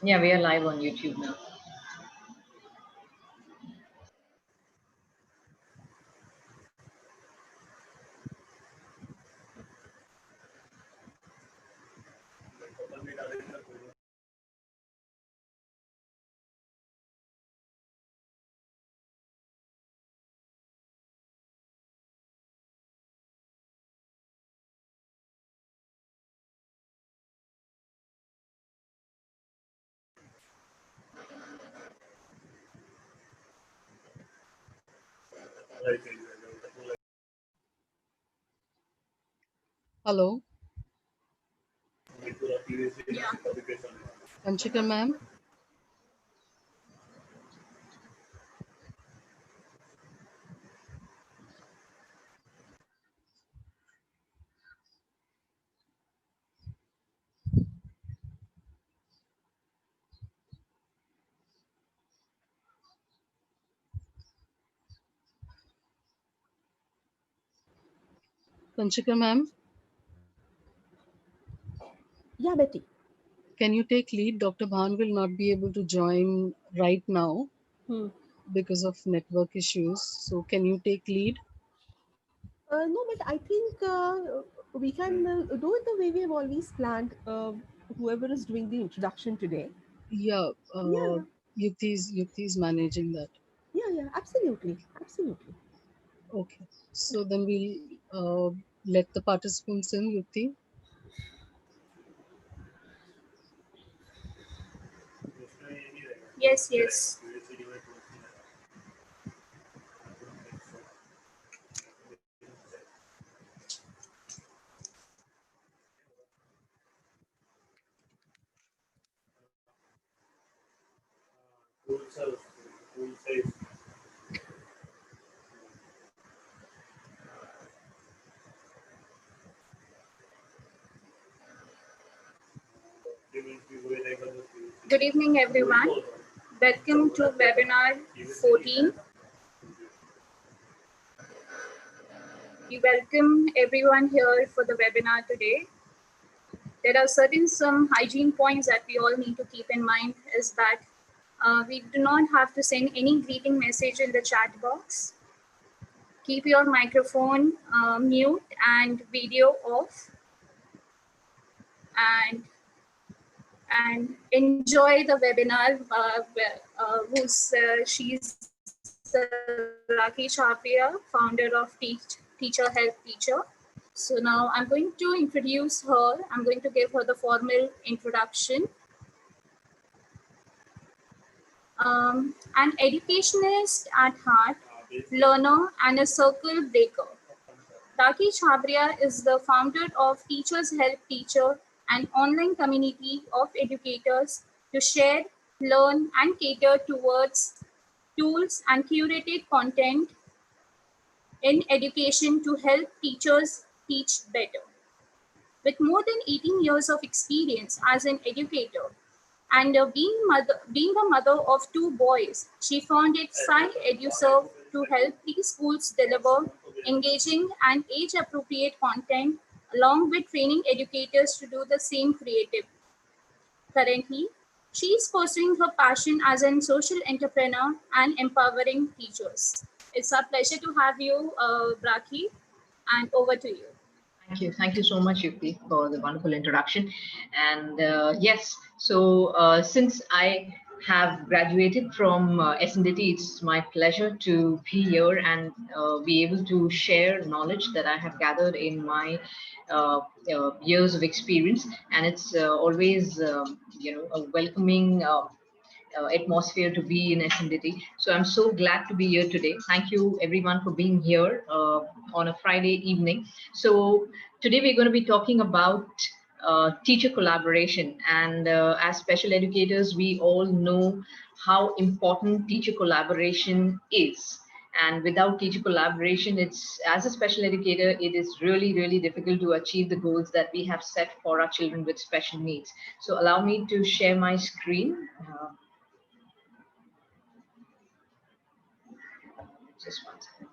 Yeah, we are live on YouTube now. Hello, Anshika ma'am. Anshika ma'am, Yeah, Betty. can you take lead? Dr. Bhan will not be able to join right now Hmm. because of network issues. So can you take lead? No, but I think we can do it the way we have always planned. Whoever is doing the introduction today. Yeah, Yeah, Yukti is managing that. yeah, absolutely, absolutely. Okay, so then we'll let the participants in, Yukti. Yes, yes. Good evening, everyone. Welcome to webinar 14. We welcome everyone here for the webinar today. There are certain some hygiene points that we all need to keep in mind is that we do not have to send any greeting message in the chat box. Keep your microphone mute and video off, and enjoy the webinar. She's Raki Chapria, founder of Teacher Help Teacher. So now I'm going to introduce her. I'm going to give her the formal introduction. An educationist at heart, learner, and a circle breaker. Raki Chabria is the founder of Teachers Help Teacher, an online community of educators to share, learn, and cater towards tools and curated content in education to help teachers teach better. With more than 18 years of experience as an educator and being a mother of two boys, she founded Sai EduServe to help preschools deliver engaging and age-appropriate content, along with training educators to do the same creatively. Currently, she is pursuing her passion as a social entrepreneur and empowering teachers. It's our pleasure to have you, Braki, and over to you. Thank you. Thank you so much, Yukti, for the wonderful introduction. And yes, so since I have graduated from SNDT, it's my pleasure to be here and be able to share knowledge that I have gathered in my years of experience. And it's always, a welcoming atmosphere to be in SNDT. So I'm so glad to be here today. Thank you everyone for being here on a Friday evening. So today we're going to be talking about teacher collaboration. And as special educators, we all know how important teacher collaboration is. And without teacher collaboration, it's as a special educator, it is really, really difficult to achieve the goals that we have set for our children with special needs. So allow me to share my screen. Just one second.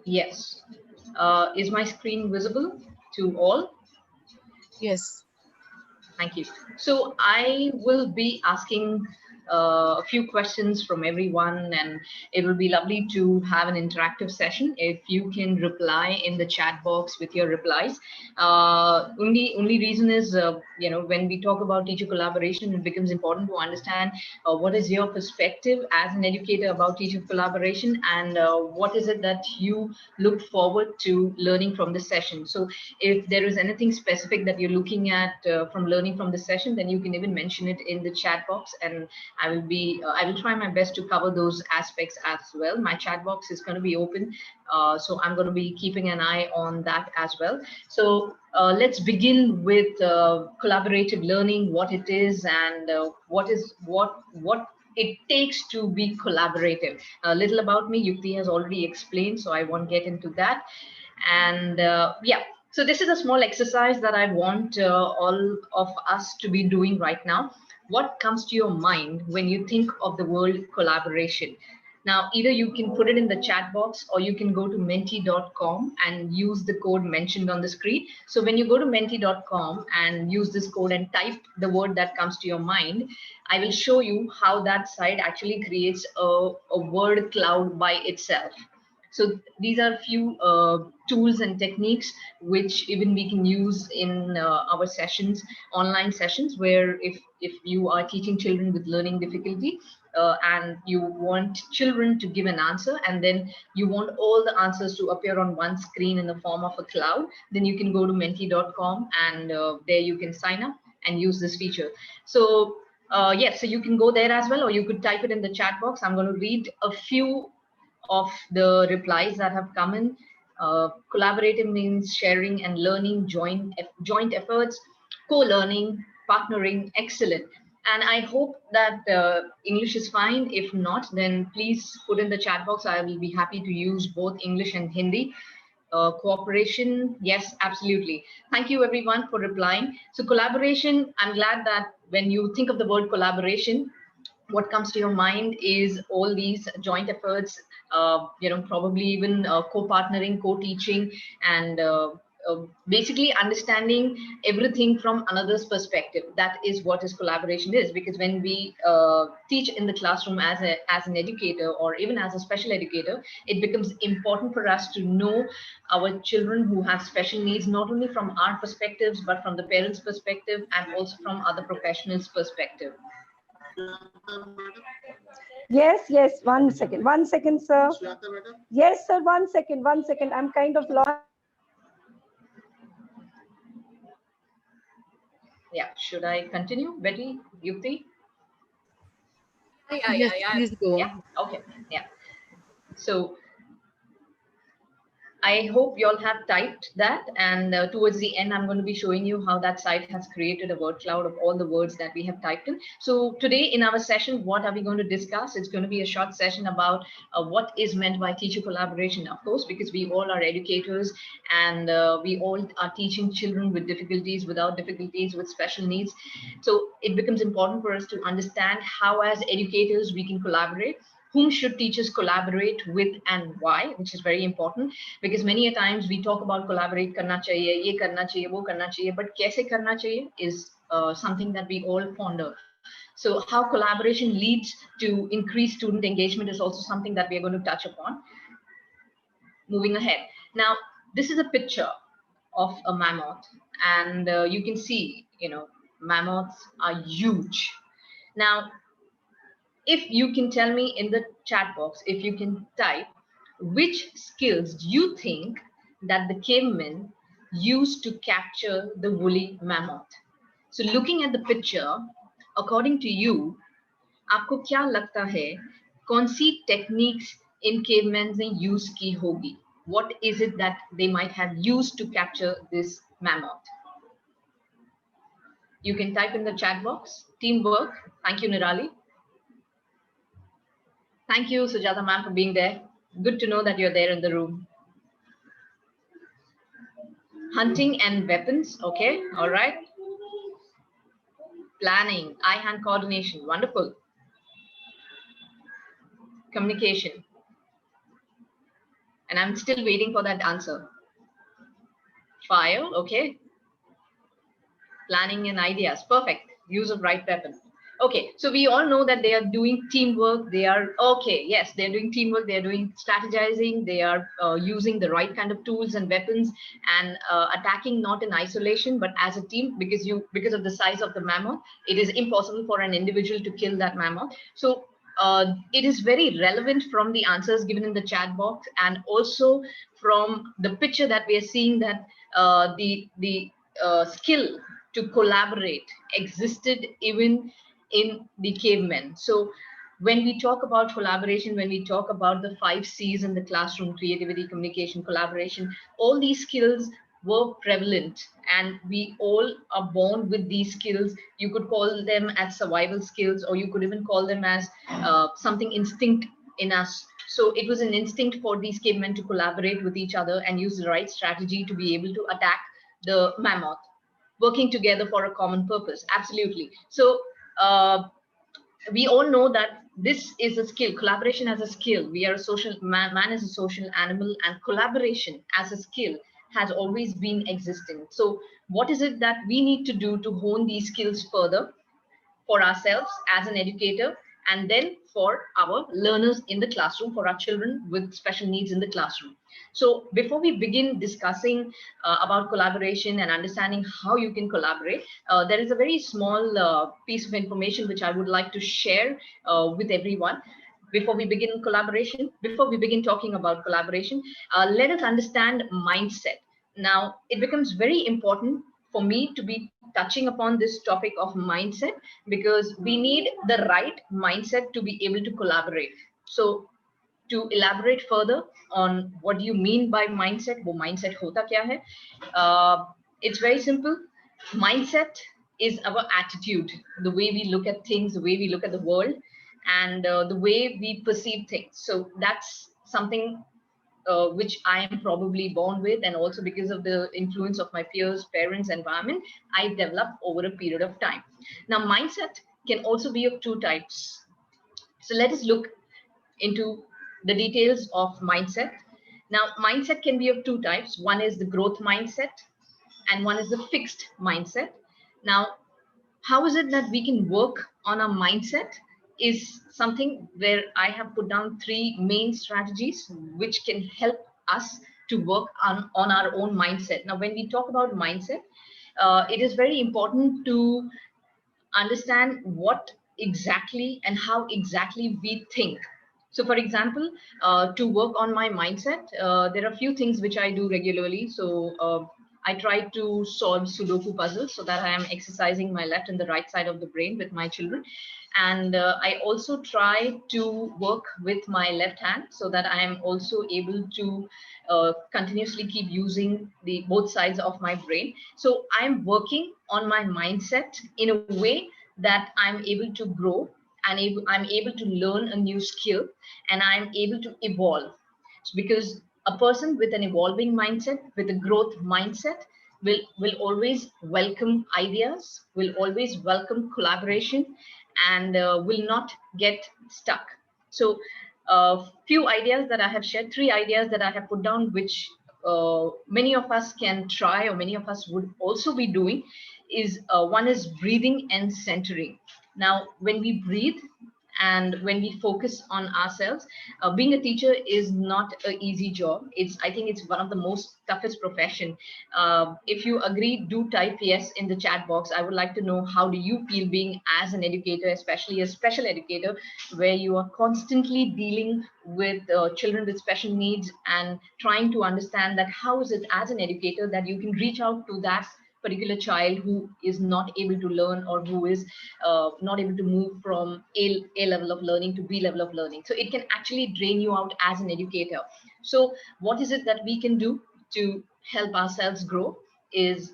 Yes. Is my screen visible to all? Yes. Thank you. So I will be asking a few questions from everyone, and it will be lovely to have an interactive session. If you can reply in the chat box with your replies. Only reason is, when we talk about teacher collaboration, it becomes important to understand what is your perspective as an educator about teacher collaboration, and what is it that you look forward to learning from this session. So if there is anything specific that you're looking at from learning from the session, then you can even mention it in the chat box, and I will try my best to cover those aspects as well. My chat box is going to be open, so I'm going to be keeping an eye on that as well. So let's begin with collaborative learning, what it is, and what it takes to be collaborative. A little about me, Yukti has already explained, so I won't get into that. And yeah, so this is a small exercise that I want all of us to be doing right now. What comes to your mind when you think of the word collaboration? Now, either you can put it in the chat box, or you can go to menti.com and use the code mentioned on the screen. So when you go to menti.com and use this code and type the word that comes to your mind, I will show you how that site actually creates a word cloud by itself. So these are a few tools and techniques which even we can use in our sessions, online sessions, where if you are teaching children with learning difficulty, and you want children to give an answer, and then you want all the answers to appear on one screen in the form of a cloud, then you can go to menti.com, and there you can sign up and use this feature. So yes, so you can go there as well, or you could type it in the chat box. I'm going to read a few of the replies that have come in. Collaborative means sharing and learning, joint efforts, co-learning, partnering, excellent. And I hope that English is fine. If not, then please put in the chat box. I will be happy to use both English and Hindi. Cooperation, yes, absolutely. Thank you everyone for replying. So collaboration, I'm glad that when you think of the word collaboration, what comes to your mind is all these joint efforts, probably even co-partnering, co-teaching, and basically understanding everything from another's perspective. That is what is collaboration is, because when we teach in the classroom as an educator, or even as a special educator, it becomes important for us to know our children who have special needs, not only from our perspectives, but from the parents' perspective, and also from other professionals' perspective. Yes, yes, 1 second. 1 second, sir. Yes, sir, 1 second, 1 second. I'm kind of lost. Yeah, should I continue, Betty, Yukti? Yes, please go. Yeah, okay, yeah. So I hope you all have typed that, and towards the end, I'm going to be showing you how that site has created a word cloud of all the words that we have typed in. So today in our session, what are we going to discuss? It's going to be a short session about what is meant by teacher collaboration, of course, because we all are educators, and we all are teaching children with difficulties, without difficulties, with special needs. So it becomes important for us to understand how, as educators, we can collaborate. Whom should teachers collaborate with and why, which is very important, because many a times we talk about collaborate karna chahiye, ye karna chahiye, wo karna chahiye, but kaise karna chahiye is something that we all ponder. So how collaboration leads to increased student engagement is also something that we are going to touch upon. Moving ahead. Now, this is a picture of a mammoth, and you can see, mammoths are huge. Now, if you can tell me in the chat box, if you can type, which skills do you think that the cavemen used to capture the woolly mammoth? So looking at the picture, according to you, आपको क्या लगता है कौन सी techniques in cavemen ने use की होगी? What is it that they might have used to capture this mammoth? You can type in the chat box. Teamwork. Thank you, Nirali. Thank you, Sujata ma'am, for being there. Good to know that you're there in the room. Hunting and weapons. Okay. All right. Planning, eye-hand coordination. Wonderful. Communication. And I'm still waiting for that answer. Fire, okay. Planning and ideas, perfect. Use of right weapon. Okay, so we all know that they are doing teamwork. They are, okay, yes, they're doing teamwork. They're doing strategizing. They are using the right kind of tools and weapons, and attacking not in isolation, but as a team, because of the size of the mammoth, it is impossible for an individual to kill that mammoth. So it is very relevant from the answers given in the chat box, and also from the picture that we are seeing, that the skill to collaborate existed even in the cavemen. So when we talk about collaboration, when we talk about the 5 C's in the classroom, creativity, communication, collaboration, all these skills were prevalent, and we all are born with these skills. You could call them as survival skills, or you could even call them as something instinct in us. So it was an instinct for these cavemen to collaborate with each other and use the right strategy to be able to attack the mammoth, working together for a common purpose. Absolutely. So we all know that this is a skill. Collaboration as a skill. We are a social man is a social animal, and collaboration as a skill has always been existing. So what is it that we need to do to hone these skills further for ourselves as an educator, and then for our learners in the classroom, for our children with special needs in the classroom? So before we begin discussing about collaboration and understanding how you can collaborate, there is a very small piece of information which I would like to share with everyone. Before we begin collaboration, before we begin talking about collaboration, let us understand mindset. Now, it becomes very important for me to be touching upon this topic of mindset, because we need the right mindset to be able to collaborate. So to elaborate further on what do you mean by mindset, wo mindset hota kya hai, it's very simple. Mindset is our attitude, the way we look at things, the way we look at the world, and the way we perceive things. So that's something which I am probably born with, and also because of the influence of my peers, parents, environment, I developed over a period of time. Now, mindset can also be of 2 types. So let us look into the details of mindset. Now, mindset can be of 2 types. One is the growth mindset, and one is the fixed mindset. Now, how is it that we can work on our mindset is something where I have put down 3 main strategies which can help us to work on our own mindset. Now, when we talk about mindset, it is very important to understand what exactly and how exactly we think. So, for example, to work on my mindset, there are a few things which I do regularly. So, I try to solve Sudoku puzzles so that I am exercising my left and the right side of the brain with my children. And I also try to work with my left hand so that I am also able to continuously keep using the both sides of my brain. So I'm working on my mindset in a way that I'm able to grow, and I'm able to learn a new skill, and I'm able to evolve. Because a person with an evolving mindset, with a growth mindset, will always welcome ideas, will always welcome collaboration, and will not get stuck. So few ideas that I have shared, 3 ideas that I have put down, which many of us can try, or many of us would also be doing, is one is breathing and centering. Now, when we breathe and when we focus on ourselves, being a teacher is not an easy job. I think it's one of the most toughest profession. If you agree, do type yes in the chat box. I would like to know, how do you feel being as an educator, especially a special educator, where you are constantly dealing with children with special needs, and trying to understand that how is it as an educator that you can reach out to that particular child who is not able to learn, or who is not able to move from A level of learning to B level of learning. So it can actually drain you out as an educator. So what is it that we can do to help ourselves grow is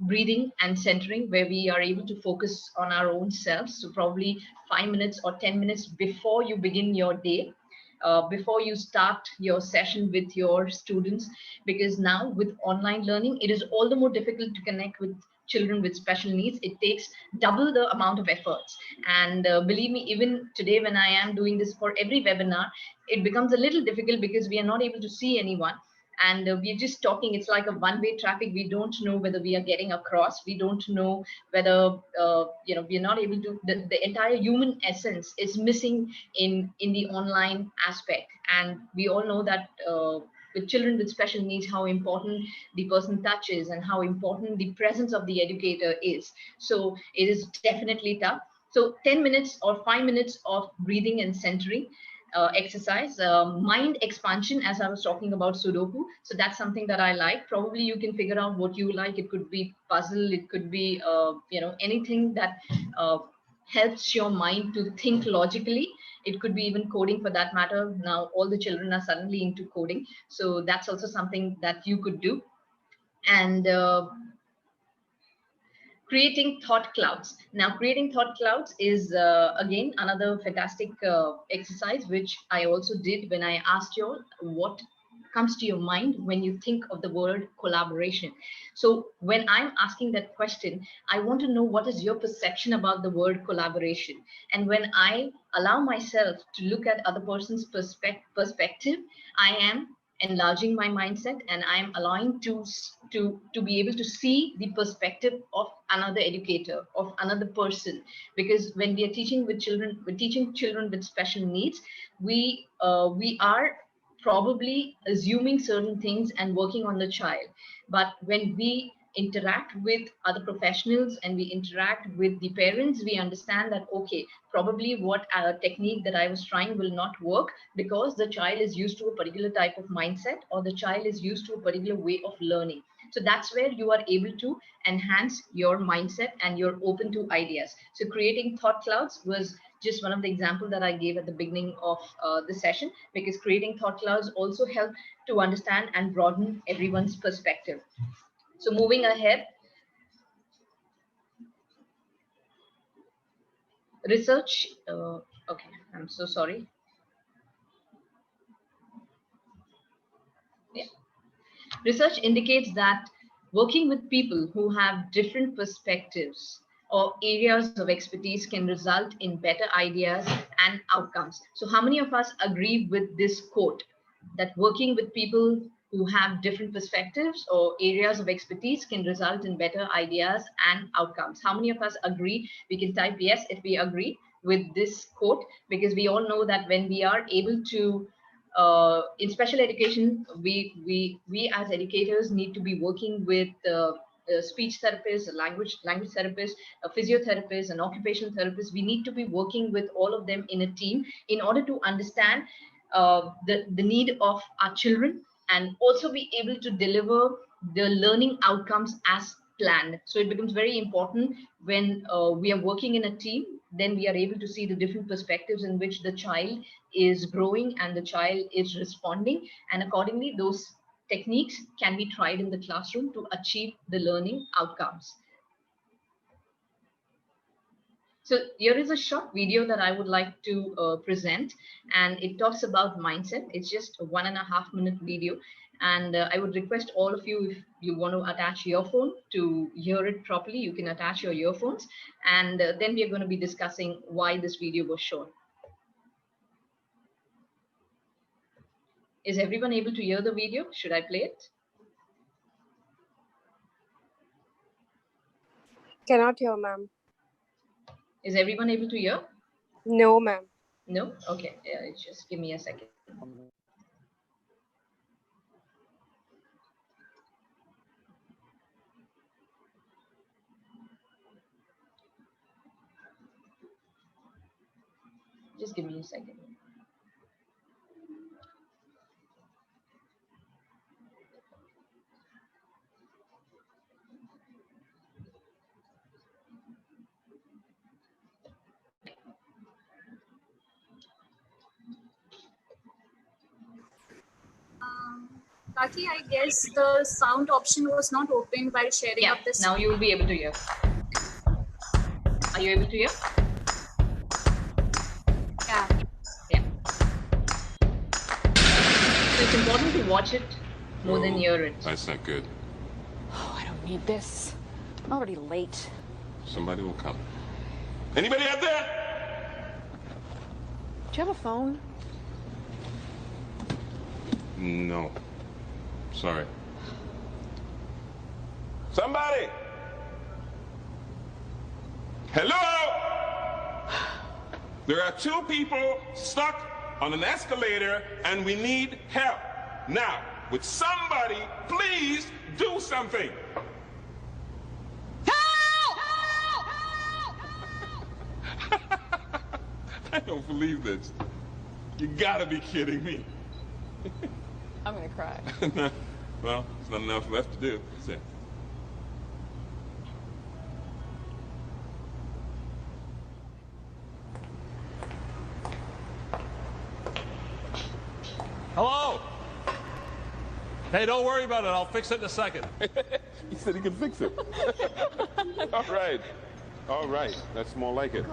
breathing and centering, where we are able to focus on our own selves. So probably 5 minutes or 10 minutes before you begin your day, before you start your session with your students, because now with online learning, it is all the more difficult to connect with children with special needs, it takes double the amount of efforts. And believe me, even today when I am doing this for every webinar, it becomes a little difficult because we are not able to see anyone, and we're just talking. It's like a one-way traffic. We don't know whether we are getting across. We don't know whether we're not able to. The entire human essence is missing in the online aspect. And we all know that with children with special needs, how important the person touch is and how important the presence of the educator is. So it is definitely tough. So 10 minutes or 5 minutes of breathing and centering exercise, mind expansion, as I was talking about Sudoku. So that's something that I like. Probably you can figure out what you like. It could be puzzle, it could be anything that helps your mind to think logically. It could be even coding for that matter. Now all the children are suddenly into coding, so that's also something that you could do. And creating thought clouds. Now, creating thought clouds is again another fantastic exercise, which I also did when I asked you all what comes to your mind when you think of the word collaboration. So when I'm asking that question, I want to know what is your perception about the word collaboration. And when I allow myself to look at other person's perspective, I am enlarging my mindset, and I'm allowing to be able to see the perspective of another educator, of another person. Because when we are teaching with children, we're teaching children with special needs, we are probably assuming certain things and working on the child. But when we interact with other professionals and we interact with the parents, we understand that, okay, probably what technique that I was trying will not work because the child is used to a particular type of mindset, or the child is used to a particular way of learning. So that's where you are able to enhance your mindset and you're open to ideas. So creating thought clouds was just one of the examples that I gave at the beginning of the session, because creating thought clouds also help to understand and broaden everyone's perspective. So moving ahead, research. Okay, I'm so sorry. Yeah. Research indicates that working with people who have different perspectives or areas of expertise can result in better ideas and outcomes. So how many of us agree with this quote, that working with people who have different perspectives or areas of expertise can result in better ideas and outcomes? How many of us agree? We can type yes if we agree with this quote, because we all know that when we are able to in special education, we as educators need to be working with speech therapists, language therapists, a physiotherapist, an occupational therapist. We need to be working with all of them in a team in order to understand the need of our children, and also be able to deliver the learning outcomes as planned. So it becomes very important when we are working in a team, then we are able to see the different perspectives in which the child is growing and the child is responding, and accordingly those techniques can be tried in the classroom to achieve the learning outcomes. So here is a short video that I would like to present, and it talks about mindset. It's just a 1.5 minute video, and I would request all of you, if you want to attach your phone to hear it properly, you can attach your earphones, and then we are going to be discussing why this video was shown. Is everyone able to hear the video? Should I play it? Cannot hear, ma'am. Is everyone able to hear? No, ma'am. No? Okay, yeah, just give me a second. Just give me a second. Taki, I guess the sound option was not open while sharing up this. Now you will be able to hear. Are you able to hear? Yeah. Yeah. So it's important to watch it more than hear it. That's not good. Oh, I don't need this. Already late. Somebody will come. Anybody out there? Do you have a phone? No. Sorry. Somebody! Hello? There are 2 people stuck on an escalator and we need help. Now, would somebody please do something? I don't believe this. You gotta be kidding me. I'm gonna cry. Well, there's nothing else left to do. That's it. Hello? Hey, don't worry about it. I'll fix it in a second. He said he could fix it. All right. All right. That's more like it.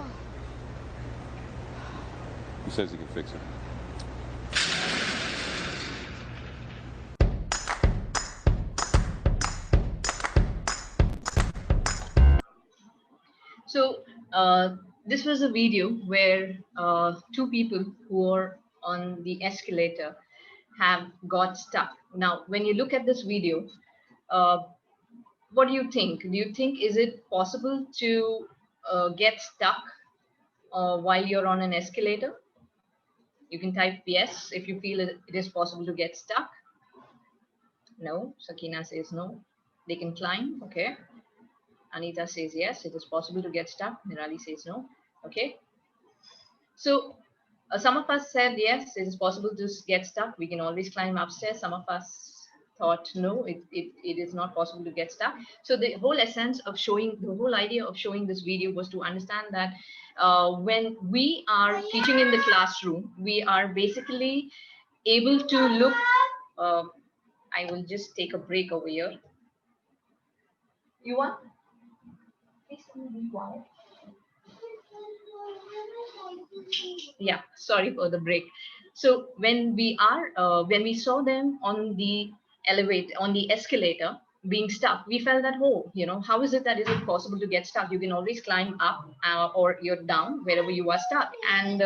He says he can fix it. So this was a video where 2 people who are on the escalator have got stuck. Now, when you look at this video, what do you think? Do you think is it possible to get stuck while you're on an escalator? You can type yes if you feel it is possible to get stuck. No. Sakina says no. They can climb. Okay. Anita says yes, it is possible to get stuck. Nirali says no. Okay. So some of us said yes, it is possible to get stuck. We can always climb upstairs. Some of us thought no, it is not possible to get stuck. So the whole essence of showing, the whole idea of showing this video was to understand that when we are teaching in the classroom, we are basically able to look. I will just take a break over here. You want? Yeah, sorry for the break. So when we saw them on the elevator, on the escalator being stuck, we felt that, oh, you know, how is it possible to get stuck? You can always climb up or you're down wherever you are stuck, and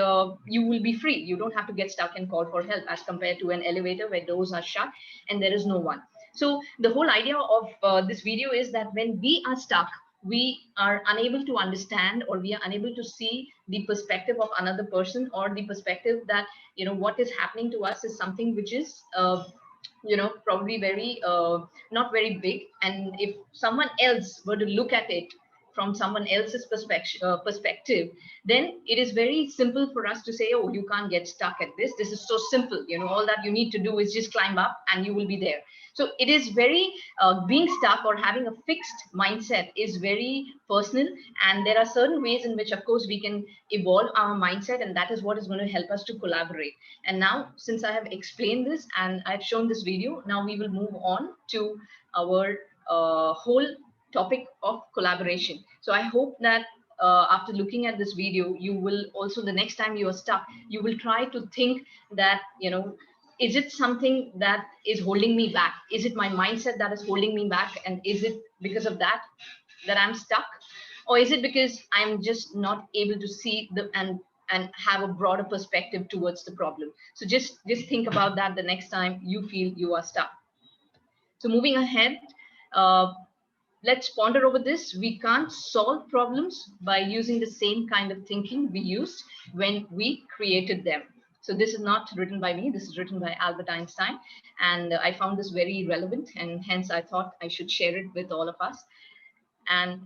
you will be free. You don't have to get stuck and call for help, as compared to an elevator where doors are shut and there is no one. So the whole idea of this video is that when we are stuck, we are unable to understand, or we are unable to see the perspective of another person, or the perspective that, you know, what is happening to us is something which is you know, probably very not very big, and if someone else were to look at it from someone else's perspective, then it is very simple for us to say, oh, you can't get stuck at this is so simple, you know, all that you need to do is just climb up and you will be there. So it is very being stuck or having a fixed mindset is very personal, and there are certain ways in which, of course, we can evolve our mindset, and that is what is going to help us to collaborate. And now, since I have explained this and I've shown this video, now we will move on to our whole topic of collaboration. So I hope that after looking at this video, you will also, the next time you are stuck, you will try to think that, you know, is it something that is holding me back? Is it my mindset that is holding me back? And is it because of that I'm stuck? Or is it because I'm just not able to see and have a broader perspective towards the problem? So just think about that the next time you feel you are stuck. So moving ahead, let's ponder over this. We can't solve problems by using the same kind of thinking we used when we created them. So this is not written by me, this is written by Albert Einstein. And I found this very relevant, and hence I thought I should share it with all of us. And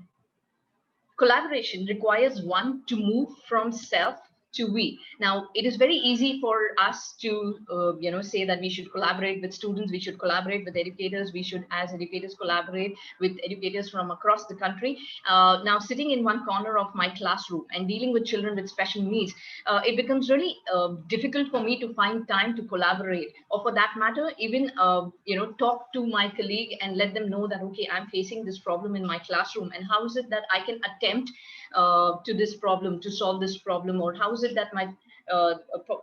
collaboration requires one to move from self to we. Now, it is very easy for us to, you know, say that we should collaborate with students, we should collaborate with educators, we should, as educators, collaborate with educators from across the country. Now, sitting in one corner of my classroom and dealing with children with special needs, it becomes really difficult for me to find time to collaborate, or for that matter, even, you know, talk to my colleague and let them know that, okay, I'm facing this problem in my classroom, and how is it that I can attempt to this problem, to solve this problem, or how is it that my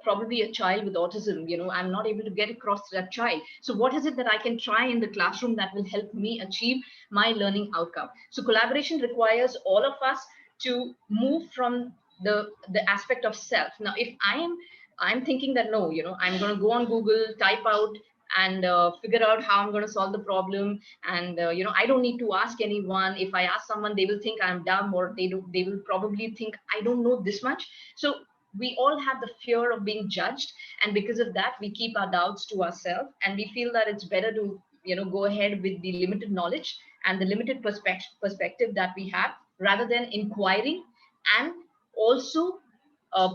probably a child with autism, I'm not able to get across to that child. So what is it that I can try in the classroom that will help me achieve my learning outcome? So collaboration requires all of us to move from the aspect of self. Now, if I'm thinking that no, I'm going to go on Google, type out and figure out how I'm going to solve the problem. And, I don't need to ask anyone. If I ask someone, they will think I'm dumb, or they will probably think I don't know this much. So we all have the fear of being judged. And because of that, we keep our doubts to ourselves, and we feel that it's better to, go ahead with the limited knowledge and the limited perspective that we have, rather than inquiring and also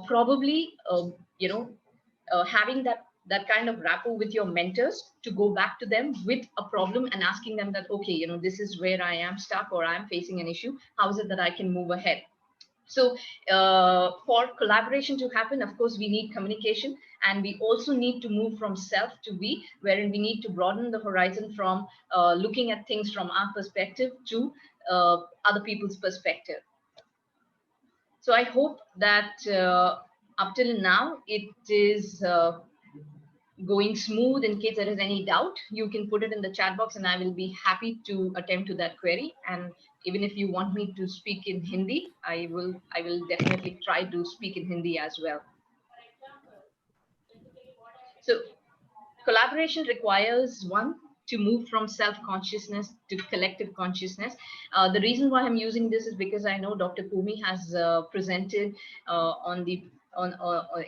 probably, having that kind of rapport with your mentors, to go back to them with a problem and asking them that, okay, this is where I am stuck, or I'm facing an issue. How is it that I can move ahead? So for collaboration to happen, of course, we need communication, and we also need to move from self to we, wherein we need to broaden the horizon from looking at things from our perspective to other people's perspective. So I hope that up till now, it is going smooth. In case there is any doubt, you can put it in the chat box, and I will be happy to attend to that query. And even if you want me to speak in Hindi, I will definitely try to speak in Hindi as well. So collaboration requires one to move from self-consciousness to collective consciousness. The reason why I'm using this is because I know Dr. Kumi has presented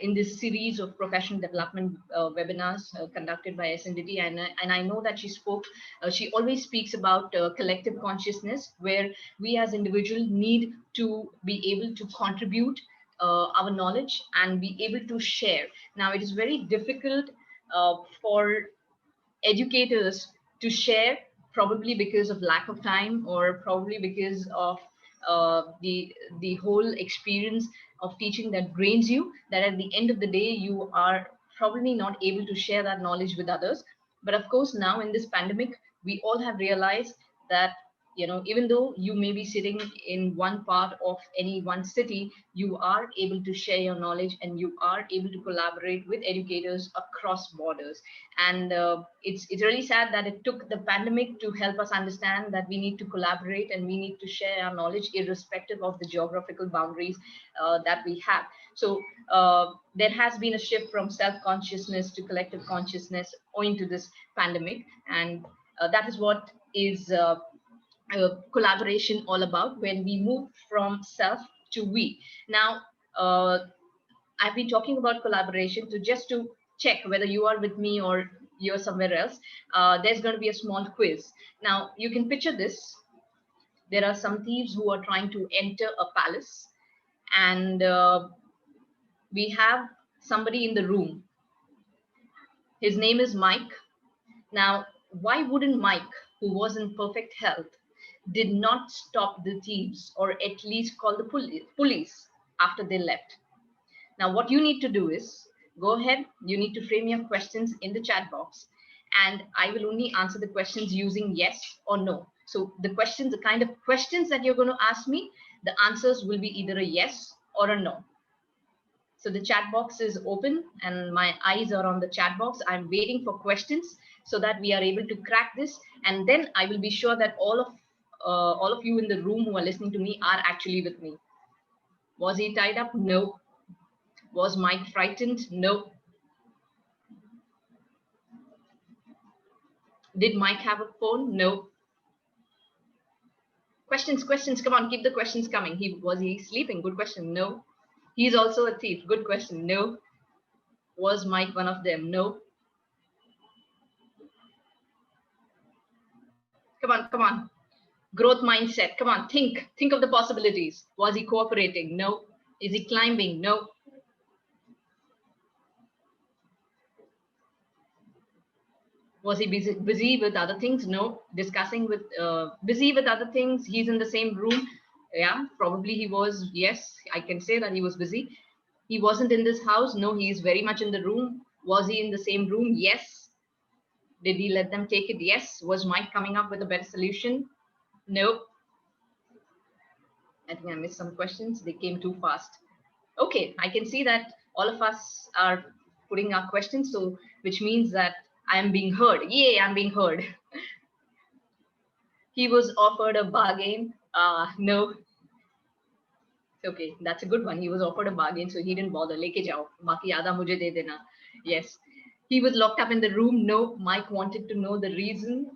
in this series of professional development webinars conducted by SNDT, and I know that she always speaks about collective consciousness, where we as individuals need to be able to contribute our knowledge and be able to share. Now, it is very difficult for educators to share, probably because of lack of time, or probably because of the whole experience of teaching that drains you, that at the end of the day you are probably not able to share that knowledge with others. But of course, now in this pandemic, we all have realized that, even though you may be sitting in one part of any one city, you are able to share your knowledge, and you are able to collaborate with educators across borders. And it's really sad that it took the pandemic to help us understand that we need to collaborate and we need to share our knowledge irrespective of the geographical boundaries that we have. So there has been a shift from self-consciousness to collective consciousness owing to this pandemic. And that is what is collaboration all about, when we move from self to we. Now, I've been talking about collaboration to check whether you are with me or you're somewhere else. There's going to be a small quiz. Now, you can picture this. There are some thieves who are trying to enter a palace, and we have somebody in the room. His name is Mike. Now, why wouldn't Mike, who was in perfect health, did not stop the thieves, or at least call the police after they left? Now, what you need to do is go ahead. You need to frame your questions in the chat box, and I will only answer the questions using yes or no. So the kind of questions that you're going to ask me, the answers will be either a yes or a no. So the chat box is open, and my eyes are on the chat box. I'm waiting for questions so that we are able to crack this, and then I will be sure that all of you in the room who are listening to me are actually with me. Was he tied up? No. Was Mike frightened? No. Did Mike have a phone? No. Questions, come on, keep the questions coming. Was he sleeping? Good question. No. He's also a thief. Good question. No. Was Mike one of them? No. Come on. Growth mindset. Come on, think of the possibilities. Was he cooperating? No. Is he climbing? No. Was he busy with other things? No. Discussing with busy with other things. He's in the same room. Yeah, probably he was. Yes, I can say that he was busy. He wasn't in this house. No, he is very much in the room. Was he in the same room? Yes. Did he let them take it? Yes. Was Mike coming up with a better solution? No. I think I missed some questions. They came too fast. Okay, I can see that all of us are putting our questions, so which means that I am being heard. Yay, I'm being heard. He was offered a bargain. No. Okay, that's a good one. He was offered a bargain, so he didn't bother. Leke jao, baki aadha mujhe de dena. Yes. He was locked up in the room. No. Mike wanted to know the reason.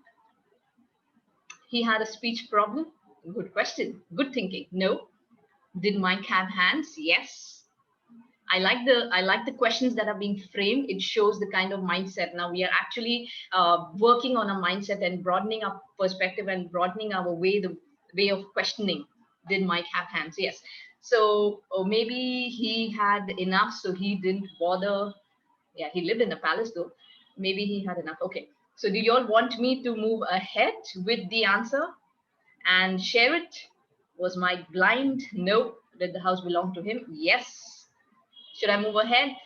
He had a speech problem. Good question. Good thinking. No. Did Mike have hands? Yes. I like the questions that are being framed. It shows the kind of mindset. Now we are actually working on a mindset and broadening our perspective and broadening our the way of questioning. Did Mike have hands? Yes. So or maybe he had enough, so he didn't bother. Yeah, he lived in a palace though. Maybe he had enough. Okay. So do you all want me to move ahead with the answer and share it? Was Mike blind? No. Did the house belong to him? Yes. Should I move ahead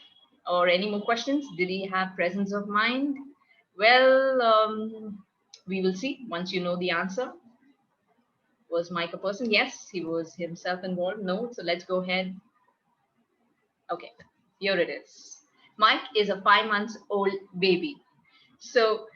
or any more questions? Did he have presence of mind? Well, we will see once you know the answer. Was Mike a person? Yes. He was himself involved? No. So let's go ahead. Okay, here it is. Mike is a 5 months old baby. So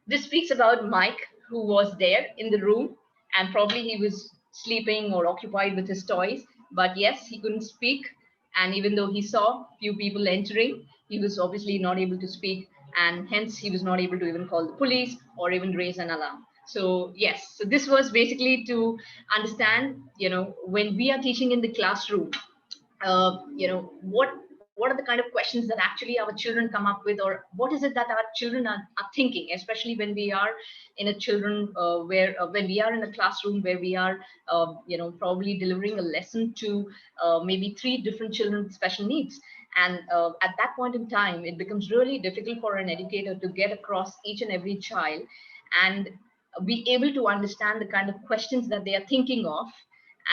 this speaks about Mike, who was there in the room, and probably he was sleeping or occupied with his toys. But yes, he couldn't speak. And even though he saw few people entering, he was obviously not able to speak. And hence, he was not able to even call the police or even raise an alarm. So yes, so this was basically to understand, when we are teaching in the classroom, what are the kind of questions that actually our children come up with, or what is it that our children are thinking, especially when we are in a children where when we are in a classroom where we are probably delivering a lesson to maybe 3 different children with special needs. And at that point in time, it becomes really difficult for an educator to get across each and every child and be able to understand the kind of questions that they are thinking of,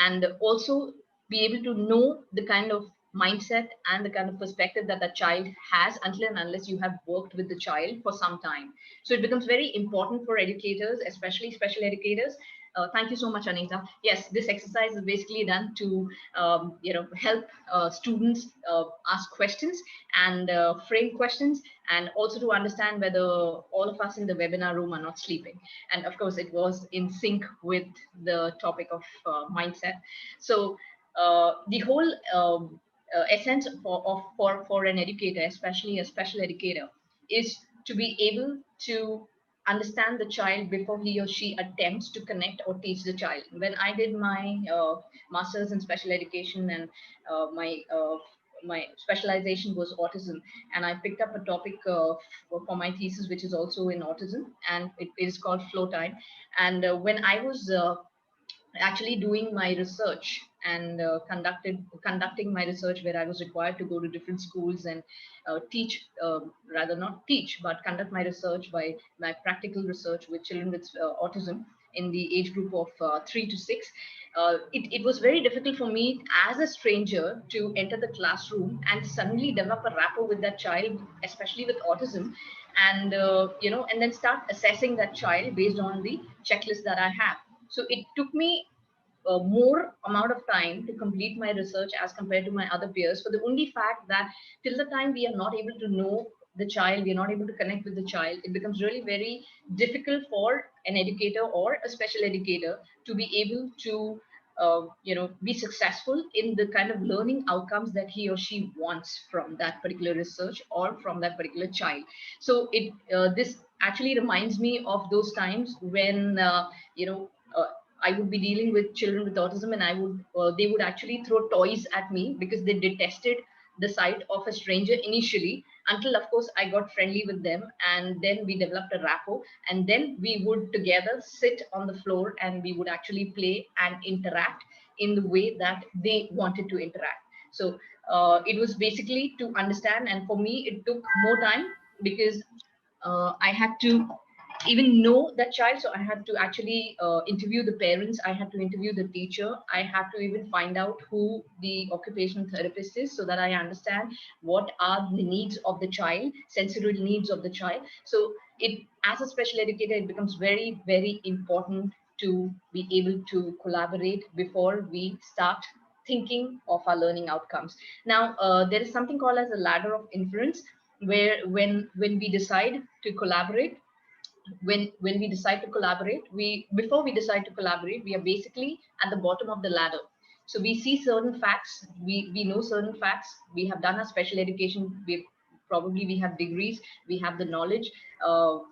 and also be able to know the kind of mindset and the kind of perspective that the child has, until and unless you have worked with the child for some time. So it becomes very important for educators, especially special educators. Thank you so much, Anita. Yes, this exercise is basically done to help students ask questions and frame questions, and also to understand whether all of us in the webinar room are not sleeping. And of course, it was in sync with the topic of mindset. So the whole essence for an educator, especially a special educator, is to be able to understand the child before he or she attempts to connect or teach the child. When I did my master's in special education, and my specialization was autism, and I picked up a topic for my thesis which is also in autism, and it is called flow time. And when I was actually doing my research and conducting my research, where I was required to go to different schools and teach, rather not teach, but conduct my research by my practical research with children with autism in the age group of 3 to 6. It was very difficult for me as a stranger to enter the classroom and suddenly develop a rapport with that child, especially with autism, and and then start assessing that child based on the checklist that I have. So it took me more amount of time to complete my research as compared to my other peers, for the only fact that till the time we are not able to know the child, we are not able to connect with the child, it becomes really very difficult for an educator or a special educator to be able to be successful in the kind of learning outcomes that he or she wants from that particular research or from that particular child. So this actually reminds me of those times when I would be dealing with children with autism, and they would actually throw toys at me because they detested the sight of a stranger initially, until of course I got friendly with them, and then we developed a rapport, and then we would together sit on the floor and we would actually play and interact in the way that they wanted to interact. So it was basically to understand, and for me it took more time because I had to even know that child. So I had to actually interview the parents, I had to interview the teacher, I had to even find out who the occupational therapist is, so that I understand what are the needs of the child, sensory needs of the child. So it, as a special educator, it becomes very, very important to be able to collaborate before we start thinking of our learning outcomes. Now, there is something called as a ladder of inference, where when we decide to collaborate, when we decide to collaborate, before we decide to collaborate, we are basically at the bottom of the ladder. So we see certain facts, we know certain facts, we have done our special education, we have degrees, we have the knowledge,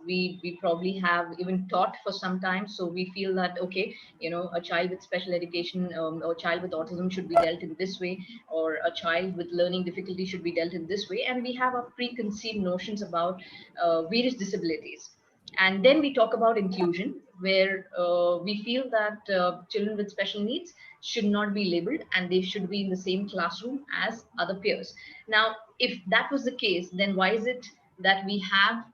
we probably have even taught for some time, so we feel that okay, you know, a child with special education, or a child with autism should be dealt in this way, or a child with learning difficulty should be dealt in this way, and we have our preconceived notions about various disabilities. And then we talk about inclusion, where we feel that children with special needs should not be labeled and they should be in the same classroom as other peers. Now, if that was the case, then why is it that we have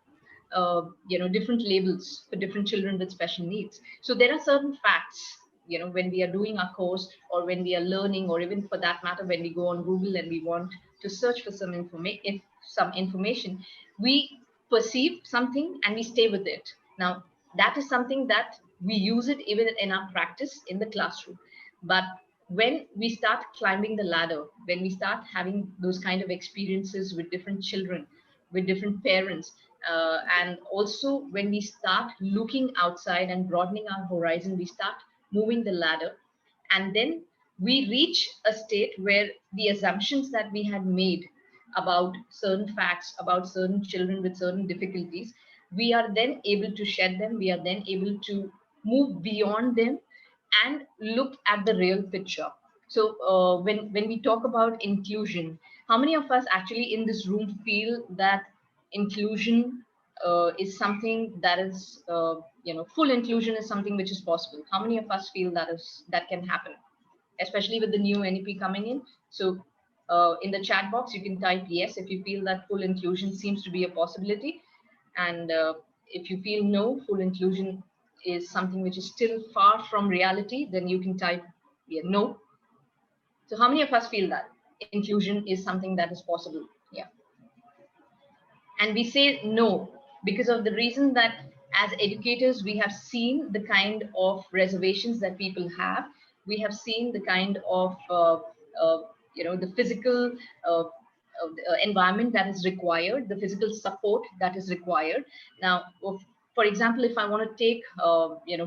different labels for different children with special needs? So there are certain facts, you know, when we are doing our course, or when we are learning, or even for that matter when we go on Google and we want to search for some information, we perceive something and we stay with it. Now, that is something that we use it even in our practice in the classroom. But when we start climbing the ladder, when we start having those kind of experiences with different children, with different parents, and also when we start looking outside and broadening our horizon, we start moving the ladder, and then we reach a state where the assumptions that we had made about certain facts, about certain children with certain difficulties, we are then able to shed them, we are then able to move beyond them and look at the real picture. So when we talk about inclusion, how many of us actually in this room feel that inclusion is something that is full inclusion is something which is possible? How many of us feel that can happen, especially with the new NEP coming in? So in the chat box, you can type yes if you feel that full inclusion seems to be a possibility. And if you feel no, full inclusion is something which is still far from reality, then you can type no. So how many of us feel that inclusion is something that is possible? Yeah. And we say no because of the reason that as educators, we have seen the kind of reservations that people have. We have seen the kind of, the physical environment that is required, the physical support that is required. Now, for example, if I want to take,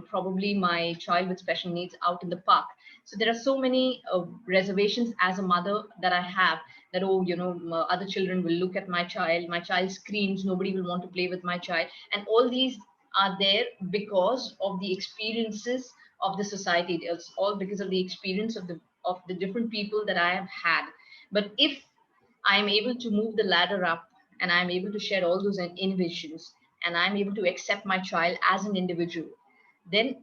probably my child with special needs out in the park. So there are so many reservations as a mother that I have, that, other children will look at my child screams, nobody will want to play with my child. And all these are there because of the experiences of the society. It's all because of the experience of the different people that I have had. But if I am able to move the ladder up and I'm able to share all those innovations and I'm able to accept my child as an individual, then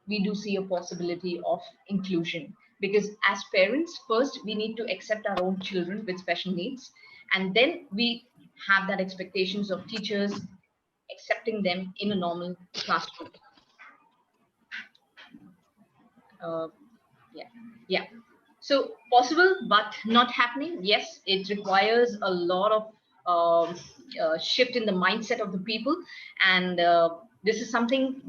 we do see a possibility of inclusion. Because as parents, first we need to accept our own children with special needs, and then we have that expectations of teachers accepting them in a normal classroom. Yeah. So possible, but not happening. Yes, it requires a lot of shift in the mindset of the people, and this is something.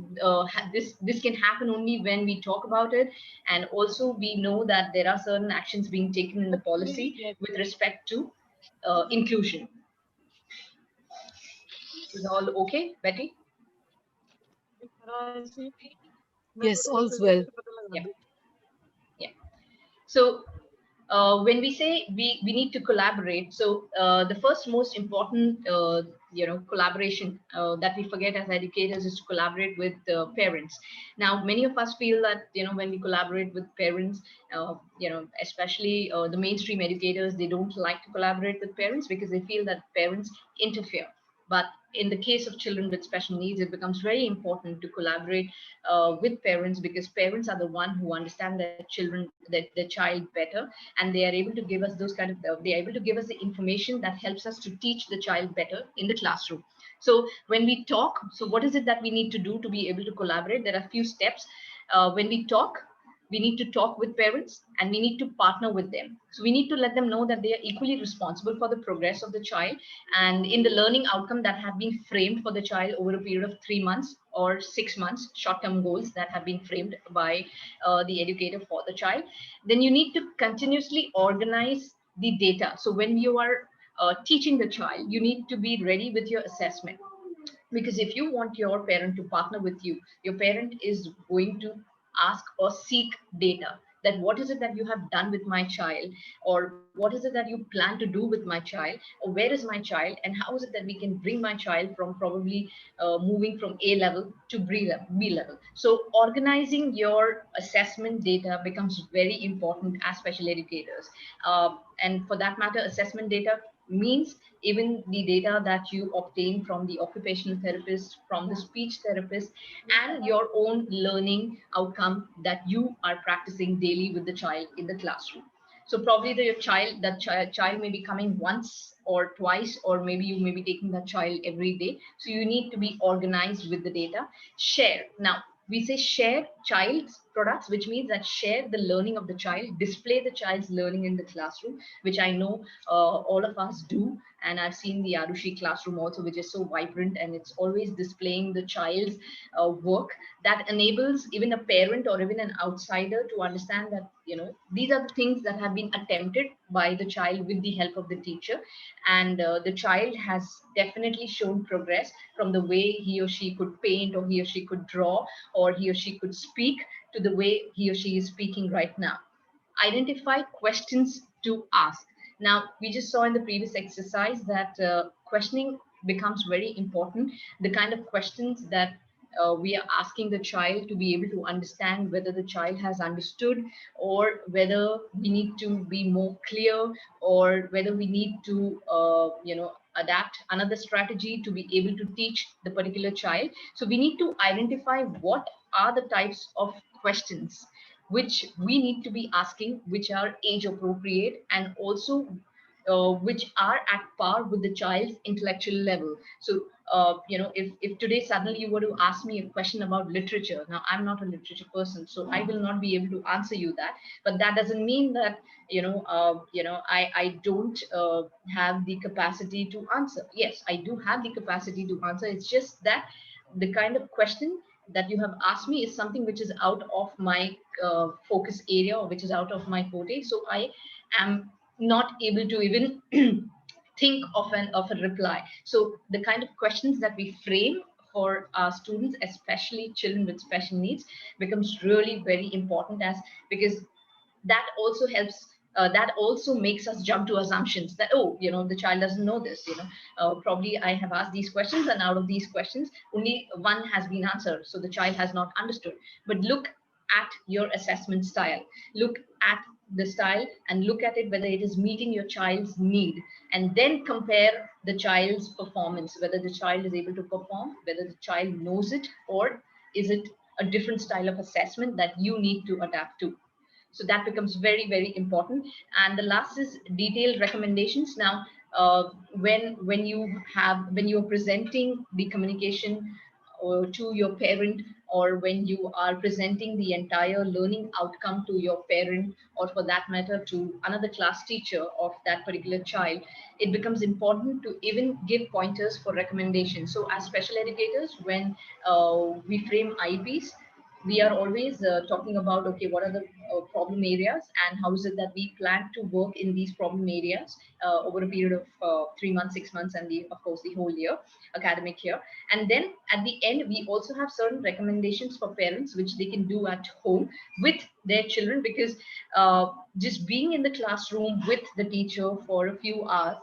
This can happen only when we talk about it, and also we know that there are certain actions being taken in the policy with respect to inclusion. Is all okay, Betty? Yes, all's well. Yeah. So when we say we need to collaborate, so the first most important collaboration that we forget as educators is to collaborate with parents. Now, many of us feel that when we collaborate with parents, especially the mainstream educators, they don't like to collaborate with parents because they feel that parents interfere. But in the case of children with special needs, it becomes very important to collaborate with parents, because parents are the one who understand their children, their child better, and they are able to give us those kind of, they are able to give us the information that helps us to teach the child better in the classroom. So when we talk, so what is it that we need to do to be able to collaborate? There are a few steps. When we talk, we need to talk with parents, and we need to partner with them. So we need to let them know that they are equally responsible for the progress of the child and in the learning outcome that have been framed for the child over a period of 3 months or 6 months, short-term goals that have been framed by the educator for the child. Then you need to continuously organize the data. So when you are teaching the child, you need to be ready with your assessment, because if you want your parent to partner with you, your parent is going to ask or seek data, that what is it that you have done with my child, or what is it that you plan to do with my child, or where is my child, and how is it that we can bring my child from probably moving from A level to B level. So organizing your assessment data becomes very important as special educators. And for that matter, assessment data means even the data that you obtain from the occupational therapist, from the speech therapist, and your own learning outcome that you are practicing daily with the child in the classroom. So probably child may be coming once or twice, or maybe you may be taking that child every day. So you need to be organized with the data. Share. Now, we say share child's products, which means that share the learning of the child, display the child's learning in the classroom, which I know all of us do. And I've seen the Arushi classroom also, which is so vibrant, and it's always displaying the child's work, that enables even a parent or even an outsider to understand that, these are the things that have been attempted by the child with the help of the teacher. And the child has definitely shown progress from the way he or she could paint, or he or she could draw, or he or she could speak, to the way he or she is speaking right now. Identify questions to ask. Now, we just saw in the previous exercise that questioning becomes very important. The kind of questions that we are asking the child to be able to understand whether the child has understood, or whether we need to be more clear, or whether we need to, adapt another strategy to be able to teach the particular child. So we need to identify what are the types of questions which we need to be asking, which are age appropriate, and also which are at par with the child's intellectual level. So, if today suddenly you were to ask me a question about literature, now I'm not a literature person, so I will not be able to answer you that. But that doesn't mean that I don't have the capacity to answer. Yes, I do have the capacity to answer. It's just that the kind of question that you have asked me is something which is out of my focus area, or which is out of my forte. So I am not able to even think of a reply. So the kind of questions that we frame for our students, especially children with special needs, becomes really very important, as because that also helps, that also makes us jump to assumptions that, oh, the child doesn't know this. Probably I have asked these questions, and out of these questions only one has been answered, so the child has not understood. But look at your assessment style, look at the style, and look at it whether it is meeting your child's need, and then compare the child's performance, whether the child is able to perform, whether the child knows it, or is it a different style of assessment that you need to adapt to. So that becomes very, very important. And the last is detailed recommendations. Now, when you're presenting the communication to your parent, or when you are presenting the entire learning outcome to your parent, or for that matter to another class teacher of that particular child, it becomes important to even give pointers for recommendations. So as special educators, when we frame IEPs, we are always talking about, okay, what are the problem areas, and how is it that we plan to work in these problem areas over a period of 3 months, 6 months, and of course the whole year, academic year. And then at the end, we also have certain recommendations for parents which they can do at home with their children, because just being in the classroom with the teacher for a few hours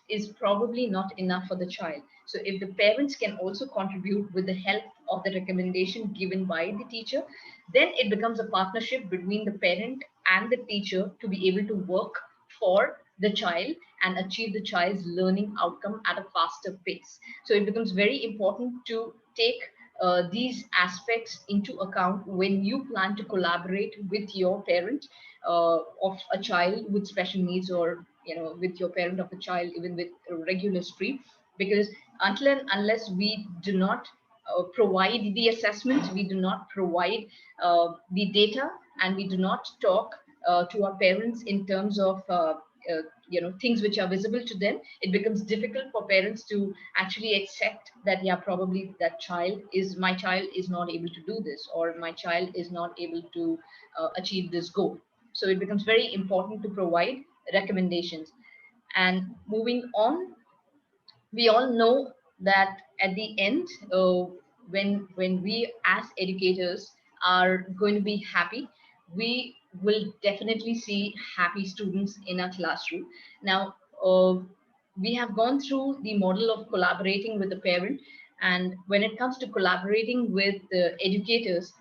is probably not enough for the child. So if the parents can also contribute with the help of the recommendation given by the teacher, then it becomes a partnership between the parent and the teacher to be able to work for the child and achieve the child's learning outcome at a faster pace. So it becomes very important to take these aspects into account when you plan to collaborate with your parent of a child with special needs, or with your parent of a child even with a regular stream. Because until and unless we do not provide the assessments, we do not provide the data, and we do not talk to our parents in terms of things which are visible to them, it becomes difficult for parents to actually accept that, yeah, probably that my child is not able to do this, or my child is not able to achieve this goal. So it becomes very important to provide recommendations. And moving on, we all know that at the end, when we as educators are going to be happy, we will definitely see happy students in our classroom. Now, we have gone through the model of collaborating with the parent, and when it comes to collaborating with the educators,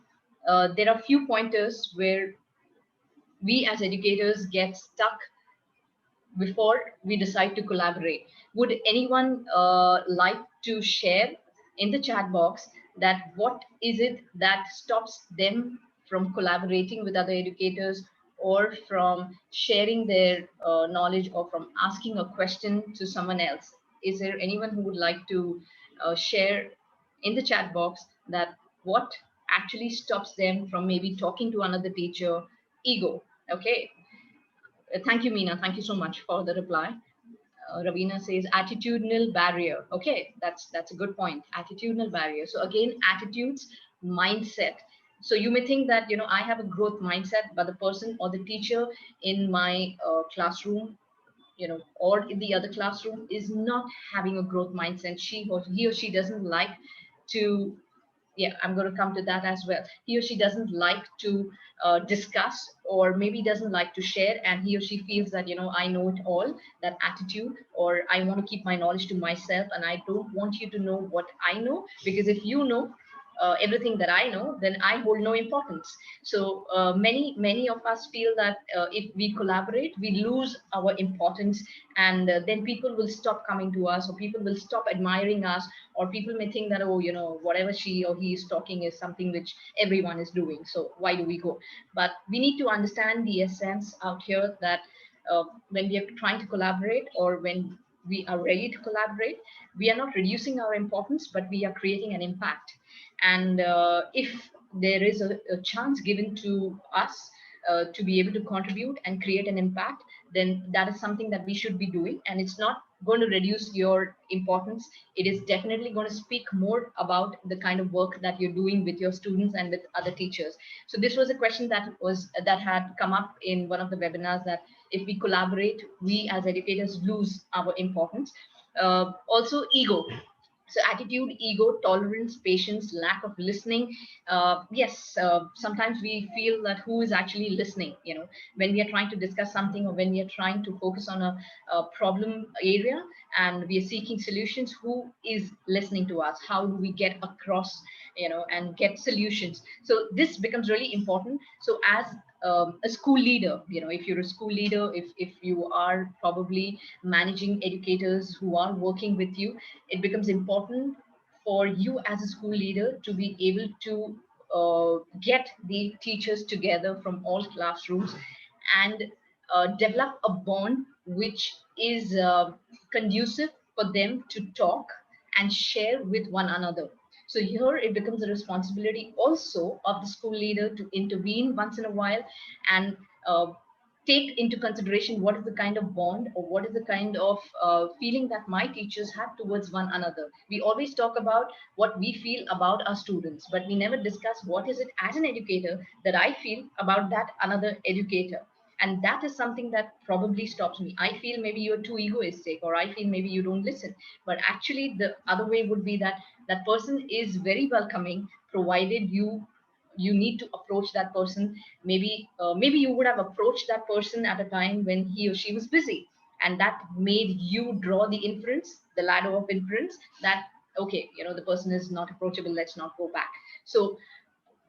there are few pointers where we as educators get stuck before we decide to collaborate. Would anyone like to share in the chat box that what is it that stops them from collaborating with other educators, or from sharing their knowledge, or from asking a question to someone else? Is there anyone who would like to share in the chat box that what actually stops them from maybe talking to another teacher? Ego. Okay. Thank you, Meena. Thank you so much for the reply. Ravina says attitudinal barrier. Okay, that's a good point. Attitudinal barrier. So again, attitudes, mindset. So you may think that I have a growth mindset, but the person or the teacher in my classroom, or in the other classroom, is not having a growth mindset. He or she doesn't like to, yeah, I'm going to come to that as well. He or she doesn't like to discuss, or maybe doesn't like to share, and he or she feels that I know it all, that attitude, or I want to keep my knowledge to myself, and I don't want you to know what I know, because if you know everything that I know, then I hold no importance. So many of us feel that if we collaborate, we lose our importance, and then people will stop coming to us, or people will stop admiring us, or people may think that, oh, whatever she or he is talking is something which everyone is doing, so why do we go? But we need to understand the essence out here, that when we are trying to collaborate, or when we are ready to collaborate, we are not reducing our importance, but we are creating an impact. And if there is a chance given to us to be able to contribute and create an impact, then that is something that we should be doing. And it's not going to reduce your importance. It is definitely going to speak more about the kind of work that you're doing with your students and with other teachers. So this was a question that had come up in one of the webinars, that if we collaborate, we as educators lose our importance. Also, ego. So attitude, ego, tolerance, patience, lack of listening. Yes, sometimes we feel that who is actually listening, when we are trying to discuss something, or when we are trying to focus on a problem area, and we are seeking solutions, who is listening to us? How do we get across, and get solutions? So this becomes really important. So as a school leader, if you're a school leader, if you are probably managing educators who are working with you, it becomes important for you as a school leader to be able to get the teachers together from all classrooms, and develop a bond which is conducive for them to talk and share with one another. So here it becomes a responsibility also of the school leader to intervene once in a while, and take into consideration what is the kind of bond, or what is the kind of feeling that my teachers have towards one another. We always talk about what we feel about our students, but we never discuss what is it as an educator that I feel about that another educator. And that is something that probably stops me. I feel maybe you're too egoistic, or I feel maybe you don't listen. But actually, the other way would be that that person is very welcoming, provided you need to approach that person. Maybe you would have approached that person at a time when he or she was busy, and that made you draw the ladder of inference, that okay, the person is not approachable, let's not go back. So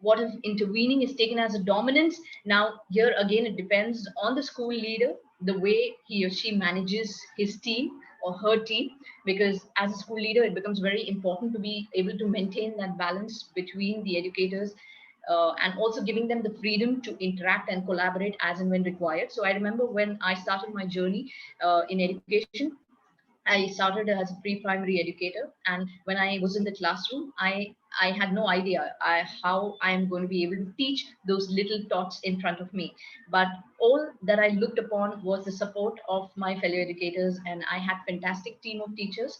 what if intervening is taken as a dominance? Now here again, it depends on the school leader, the way he or she manages his team or her team, because as a school leader, it becomes very important to be able to maintain that balance between the educators, and also giving them the freedom to interact and collaborate as and when required. So I remember when I started my journey in education, I started as a pre-primary educator, and when I was in the classroom, I had no idea how I am going to be able to teach those little tots in front of me. But all that I looked upon was the support of my fellow educators, and I had fantastic team of teachers.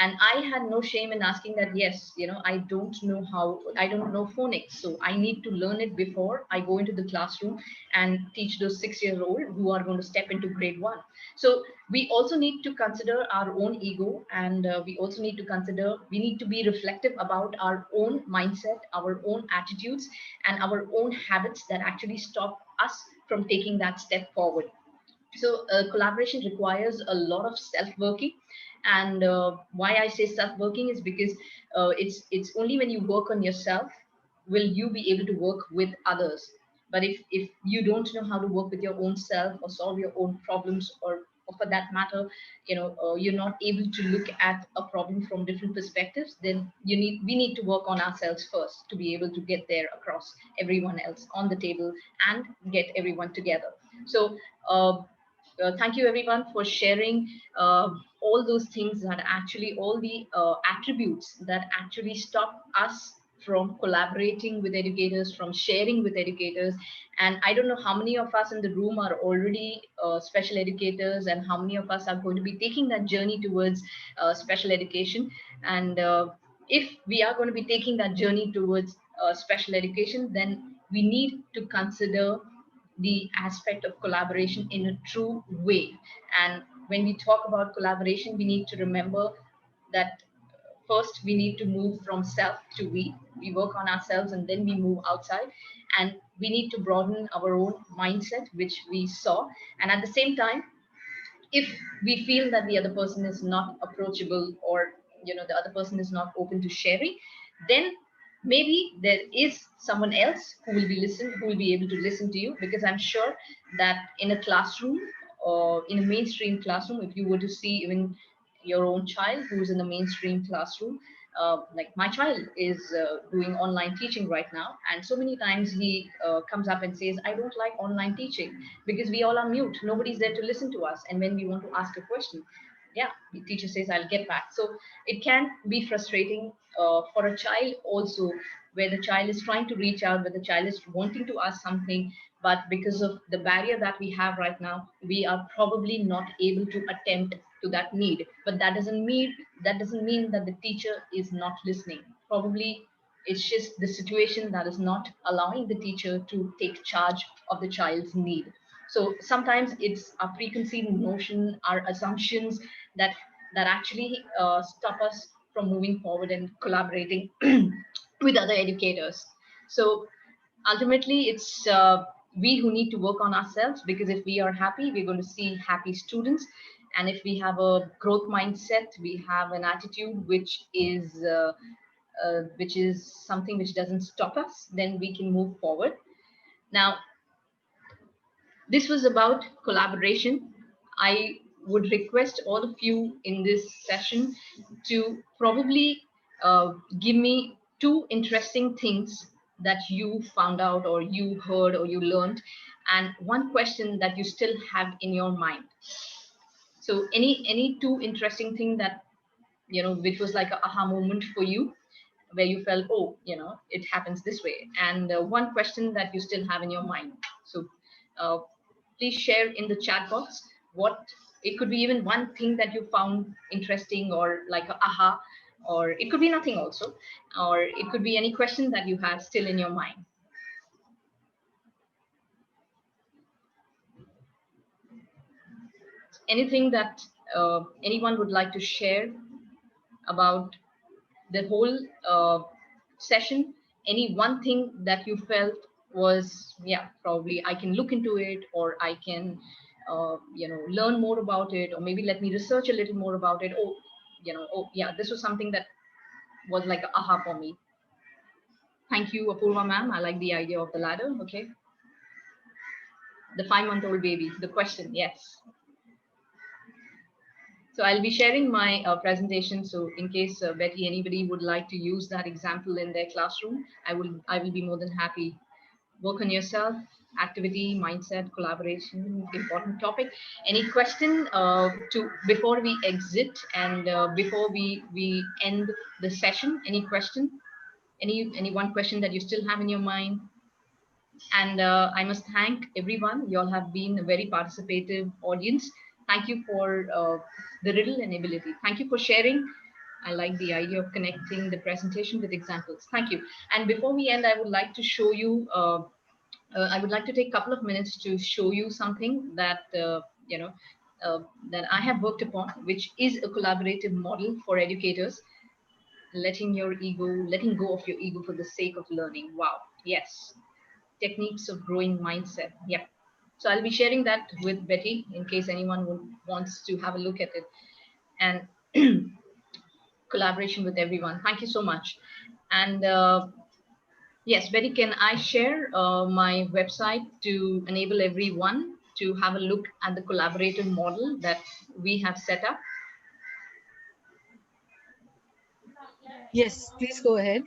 And I had no shame in asking that, yes, I don't know phonics, so I need to learn it before I go into the classroom and teach those 6-year-old who are going to step into grade 1. So we also need to consider our own ego, and we need to be reflective about our own mindset, our own attitudes, and our own habits that actually stop us from taking that step forward. So collaboration requires a lot of self-working, and why I say self-working is because it's only when you work on yourself will you be able to work with others. But if you don't know how to work with your own self or solve your own problems, or for that matter, you're not able to look at a problem from different perspectives, then we need to work on ourselves first to be able to get there across everyone else on the table and get everyone together. So thank you everyone for sharing all those things that actually, all the attributes that actually stop us from collaborating with educators, from sharing with educators. And I don't know how many of us in the room are already special educators, and how many of us are going to be taking that journey towards special education. And if we are going to be taking that journey towards special education, then we need to consider the aspect of collaboration in a true way. And when we talk about collaboration, we need to remember that first we need to move from self to we work on ourselves, and then we move outside, and we need to broaden our own mindset, which we saw. And at the same time, if we feel that the other person is not approachable, or the other person is not open to sharing, then maybe there is someone else who will be able to listen to you. Because I'm sure that in a classroom, or in a mainstream classroom, if you were to see even your own child who's in the mainstream classroom, like my child is doing online teaching right now, and so many times he comes up and says, I don't like online teaching because we all are mute, nobody's there to listen to us, and when we want to ask a question, yeah, the teacher says, I'll get back. So it can be frustrating for a child also, where the child is trying to reach out, where the child is wanting to ask something, but because of the barrier that we have right now, we are probably not able to attempt to that need. But that doesn't mean that the teacher is not listening. Probably it's just the situation that is not allowing the teacher to take charge of the child's need. So sometimes it's our preconceived notion, our assumptions that actually stop us from moving forward and collaborating with other educators. So ultimately, it's we who need to work on ourselves, because if we are happy, we're going to see happy students. And if we have a growth mindset, we have an attitude which is something which doesn't stop us, then we can move forward. Now, this was about collaboration. I would request all of you in this session to probably give me 2 interesting things that you found out, or you heard, or you learned, and 1 question that you still have in your mind. So any 2 interesting thing that, which was like a aha moment for you, where you felt, oh, it happens this way, and 1 question that you still have in your mind. So uh, please share in the chat box what it could be, even 1 thing that you found interesting, or like a aha, or it could be nothing also, or it could be any question that you have still in your mind. Anything that anyone would like to share about the whole session, any 1 thing that you felt was, yeah, probably I can look into it, or I can learn more about it, or maybe let me research a little more about it. Oh, oh yeah, this was something that was like a aha for me. Thank you, Apurva ma'am. I like the idea of the ladder. Okay, the 5-month-old baby, the question. Yes. So I'll be sharing my presentation. So in case Betty, anybody would like to use that example in their classroom, I will be more than happy. Work on yourself, activity, mindset, collaboration, important topic. Any question before we exit and before we end the session? Any question? Any one question that you still have in your mind? And I must thank everyone. You all have been a very participative audience. Thank you for the riddle and ability. Thank you for sharing. I like the idea of connecting the presentation with examples. Thank you. And before we end, I would like to show you, I would like to take a couple of minutes to show you something that, that I have worked upon, which is a collaborative model for educators. Letting go of your ego for the sake of learning. Wow. Yes. Techniques of growing mindset. Yeah. So I'll be sharing that with Betty in case anyone wants to have a look at it. And collaboration with everyone. Thank you so much. And yes, Betty, can I share my website to enable everyone to have a look at the collaborative model that we have set up? Yes, please go ahead.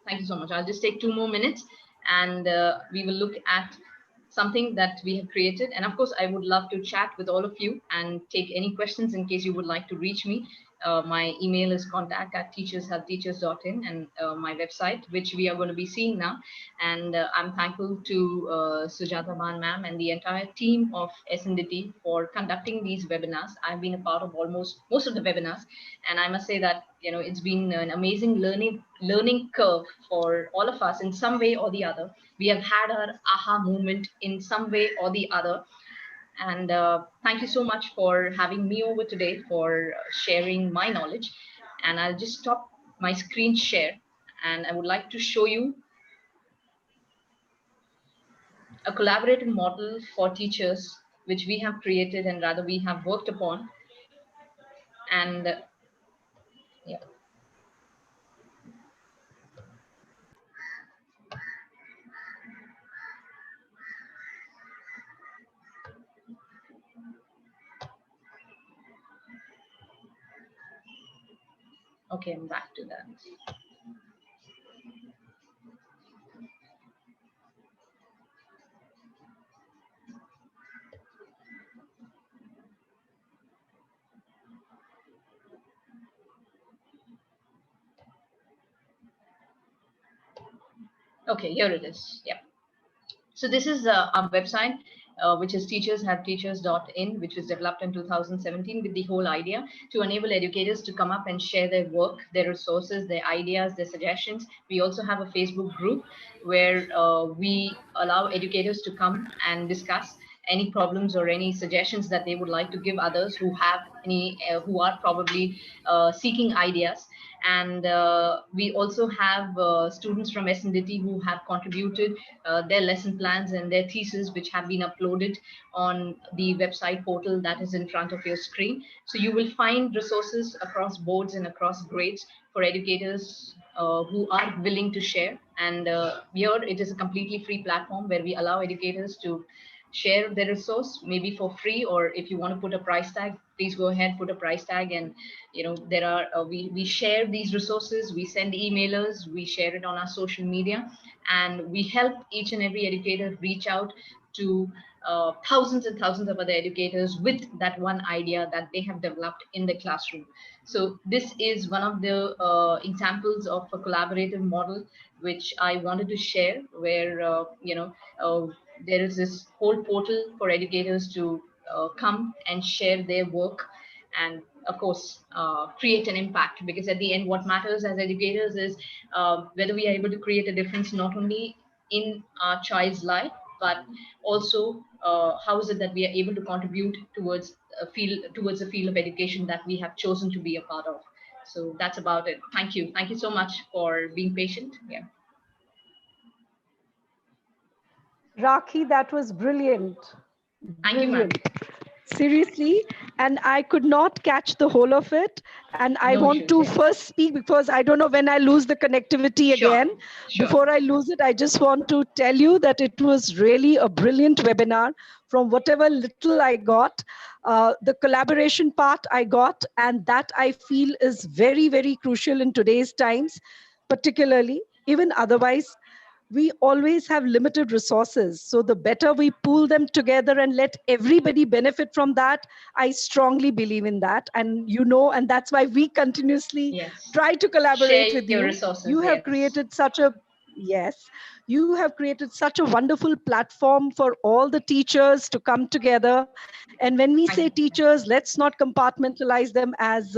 Thank you so much. I'll just take 2 more minutes and we will look at something that we have created. And of course, I would love to chat with all of you and take any questions in case you would like to reach me. My email is contact@teachershelpteachers.in and my website, which we are going to be seeing now. And I'm thankful to Sujata Ban ma'am and the entire team of SNDT for conducting these webinars. I've been a part of most of the webinars, and I must say that it's been an amazing learning curve for all of us in some way or the other. We have had our aha moment in some way or the other. And thank you so much for having me over today, for sharing my knowledge. And I'll just stop my screen share. And I would like to show you a collaborative model for teachers, which we have created and rather we have worked upon. And yeah. Okay, I'm back to that. Okay, here it is. Yep. So this is our website, which is teachershelpteachers.in, which was developed in 2017 with the whole idea to enable educators to come up and share their work, their resources, their ideas, their suggestions. We also have a Facebook group where we allow educators to come and discuss any problems or any suggestions that they would like to give others who have any, who are probably seeking ideas. And we also have students from SNDT who have contributed their lesson plans and their thesis, which have been uploaded on the website portal that is in front of your screen. So you will find resources across boards and across grades for educators who are willing to share. And here it is a completely free platform where we allow educators to share the resource maybe for free, or if you want to put a price tag, please go ahead, put a price tag. And there are we share these resources, we send emailers, we share it on our social media, and we help each and every educator reach out to thousands and thousands of other educators with that one idea that they have developed in the classroom. So this is one of the examples of a collaborative model which I wanted to share, where there is this whole portal for educators to come and share their work and of course create an impact, because at the end what matters as educators is whether we are able to create a difference not only in our child's life, but also how is it that we are able to contribute towards a field of education that we have chosen to be a part of. So that's about it. Thank you so much for being patient. Yeah. Rakhi, that was brilliant. Thank you, ma'am. Seriously, and I could not catch the whole of it. And I want to first speak because I don't know when I lose the connectivity again. Sure. Before I lose it, I just want to tell you that it was really a brilliant webinar. From whatever little I got, the collaboration part I got, and that I feel is very, very crucial in today's times, particularly, even otherwise. we always have limited resources. So the better we pool them together and let everybody benefit from that, I strongly believe in that. And and that's why we continuously Yes. try to collaborate Share with your you. resources. You have Yes. created yes, you have created such a wonderful platform for all the teachers to come together. And when we say teachers, let's not compartmentalize them as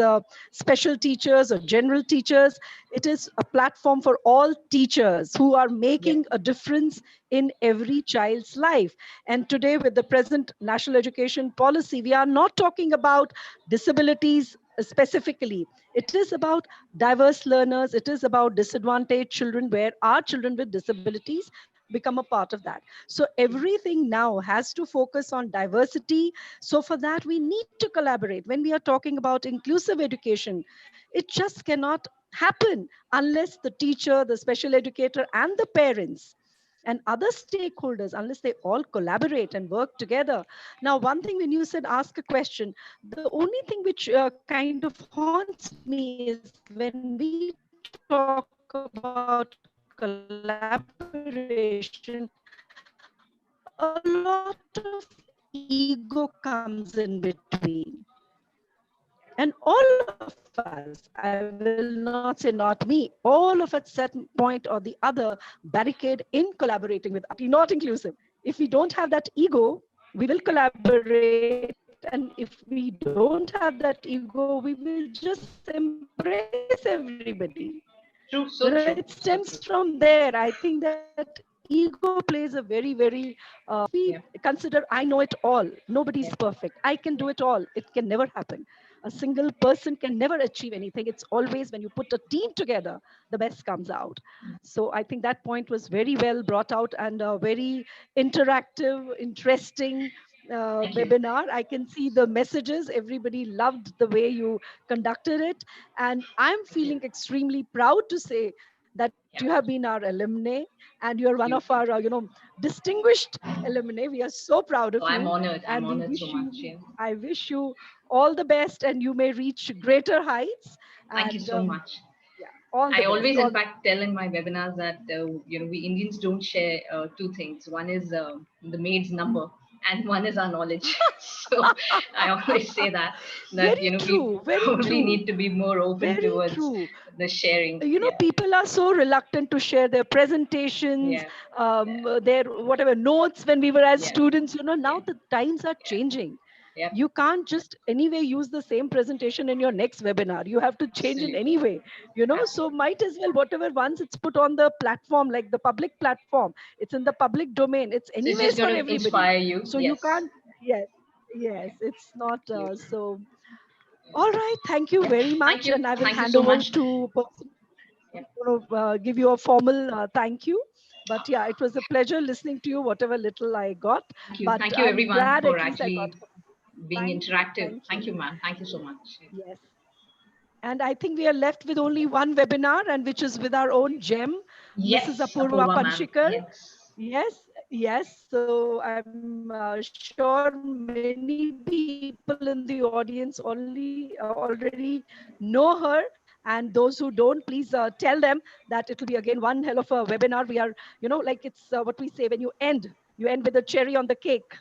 special teachers or general teachers. It is a platform for all teachers who are making a difference in every child's life. And today, with the present national education policy, we are not talking about disabilities specifically. It is about diverse learners. It is about disadvantaged children, where our children with disabilities become a part of that. So everything now has to focus on diversity. So for that, we need to collaborate. When we are talking about inclusive education, it just cannot happen unless the teacher, the special educator, and the parents and other stakeholders, unless they all collaborate and work together. Now, one thing, when you said ask a question, the only thing which kind of haunts me is when we talk about collaboration, a lot of ego comes in between. And all of us, I will not say not me, all of at certain point or the other barricade in collaborating with other party, not inclusive. If we don't have that ego, we will collaborate. And if we don't have that ego, we will just embrace everybody. True. So It true. stems So from true. there. I think that ego plays a if we consider I know it all, nobody's perfect, I can do it all, it can never happen. A single person can never achieve anything. It's always when you put a team together, the best comes out. So I think that point was very well brought out, and a very interactive, interesting Thank you. webinar. I can see the messages. Everybody loved the way you conducted it. And I'm Thank you. feeling extremely proud to say that you have been our alumni, and you're one Thank of you. our, distinguished alumni. We are so proud of So I'm you, honored. I'm and we honored so wish you, much. Yeah. I wish you all the best, and you may reach greater heights. Thank you And so much. yeah, all the I best. always, All in the fact, tell in my webinars that we Indians don't share two things. One is the maid's number, and one is our knowledge. So I always say that very we true, very probably true, need to be more open very towards true. the sharing. Yeah, People are so reluctant to share their presentations, yeah, their whatever notes when we were as yeah, students. Now yeah, the times are yeah. changing. Yep, You can't just anyway use the same presentation in your next webinar. You have to change in absolutely, any way. So absolutely. might as well, whatever, once it's put on the platform, like the public platform, it's in the public domain, it's So it's just anyways going for to everybody. inspire you. So you Yes, can't. Yes, yes, it's not absolutely. so. All right, thank you Yeah. very much, and I will Thank you hand so over much. to person Yeah. going to give you a formal thank you. But yeah, it was a pleasure listening to you, whatever little I got. But Thank you, I'm everyone, glad for at least I got. actually being Thank you, interactive. thank Thank you. you, ma'am. Thank you so much. Yes. And I think we are left with only one webinar, and which is with our own gem, Mrs. Yes, Apurva Apurva, ma'am. Panshikar. Yes. Yes, yes. So I'm sure many people in the audience already know her. And those who don't, please tell them that it will be again one hell of a webinar. We are, like it's what we say, when you end with a cherry on the cake.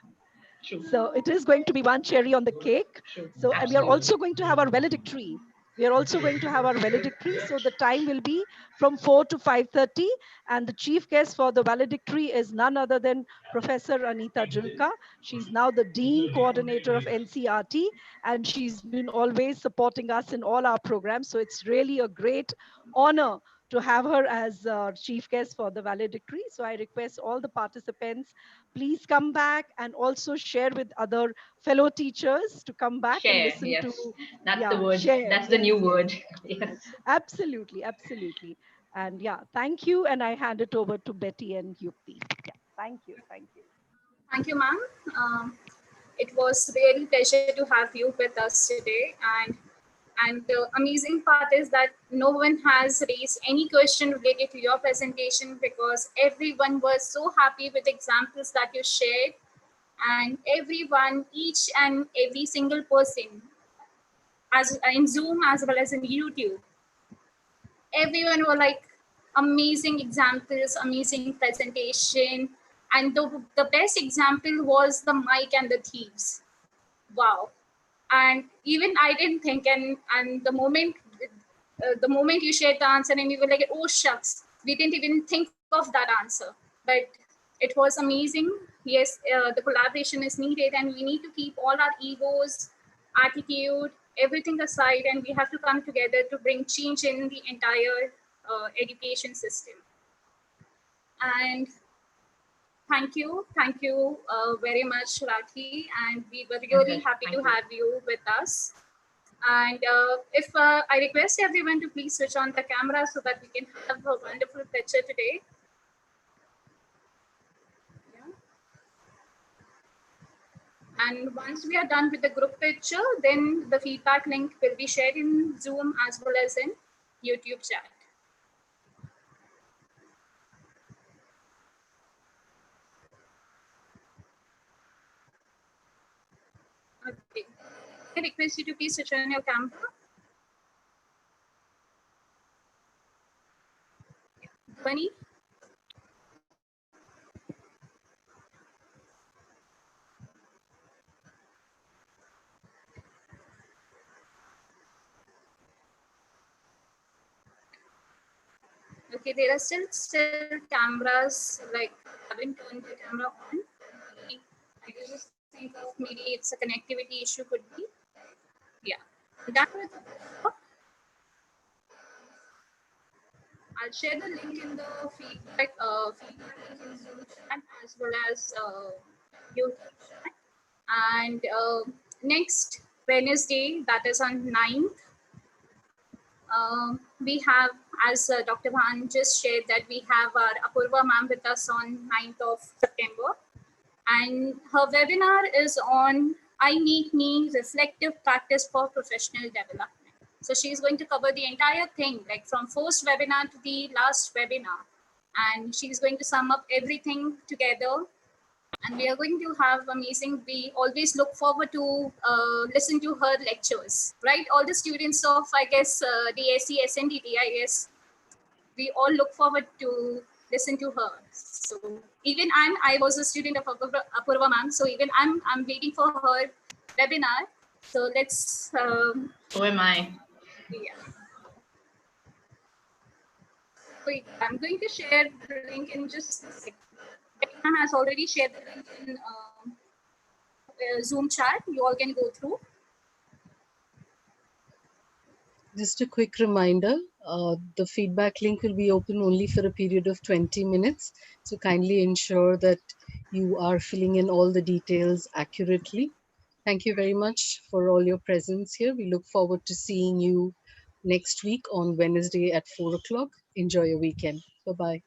True. So it is going to be one cherry on the cake. True. So, and we are Absolutely. also going to have our valedictory. We are also going to have our valedictory. So the time will be from 4 to 5:30. And the chief guest for the valedictory is none other than Professor Anita Julka. She's now the Dean Coordinator of NCRT, and she's been always supporting us in all our programs. So it's really a great honor to have her as chief guest for the valedictory. So I request all the participants, please come back and also share with other fellow teachers to come back and Share. listen to, Yes. That's the yeah, word. share. That's the Yes, new yes, word. Yes. absolutely, absolutely. And yeah, thank you. And I hand it over to Betty and Yukti. Yeah, thank you, thank you. Thank you, ma'am. It was really pleasure to have you with us today. And the amazing part is that no one has raised any question related to your presentation, because everyone was so happy with examples that you shared. And everyone, each and every single person, as in Zoom as well as in YouTube, everyone were like amazing examples, amazing presentation. And the best example was the mic and the thieves. Wow. And even I didn't think, and the moment you shared the answer and you were like, oh shucks, we didn't even think of that answer. But it was amazing. Yes, the collaboration is needed, and we need to keep all our egos, attitude, everything aside, and we have to come together to bring change in the entire education system. And thank you very much, Rakhi, and we were really happy to have you with us. And if I request everyone to please switch on the camera so that we can have a wonderful picture today. Yeah. And once we are done with the group picture, then the feedback link will be shared in Zoom as well as in YouTube chat. Okay. I request you to please switch on your camera. Bunny? Okay, there are still cameras, like haven't turned the camera on. I just think of maybe it's a connectivity issue, could be. Yeah. That was. I'll share the link in the feedback link in Zoom chat as well as YouTube chat. And next Wednesday, that is on 9th, we have, as Dr. Bhan just shared, that we have our Apurva ma'am with us on 9th of September. And her webinar is on I Need Me, Reflective Practice for Professional Development. So she's going to cover the entire thing, like from first webinar to the last webinar. And she's going to sum up everything together. And we are going to have amazing, we always look forward to listen to her lectures, right? All the students of, I guess, DSE, SNDT, I guess, we all look forward to listen to her. So even I was a student of Apurva ma'am, so even I'm waiting for her webinar. So let's. So am I. Yeah. So I'm going to share the link in just a second. Caveman has already shared the link in Zoom chat. You all can go through. Just a quick reminder, the feedback link will be open only for a period of 20 minutes. So kindly ensure that you are filling in all the details accurately. Thank you very much for all your presence here. We look forward to seeing you next week on Wednesday at 4 o'clock. Enjoy your weekend. Bye-bye.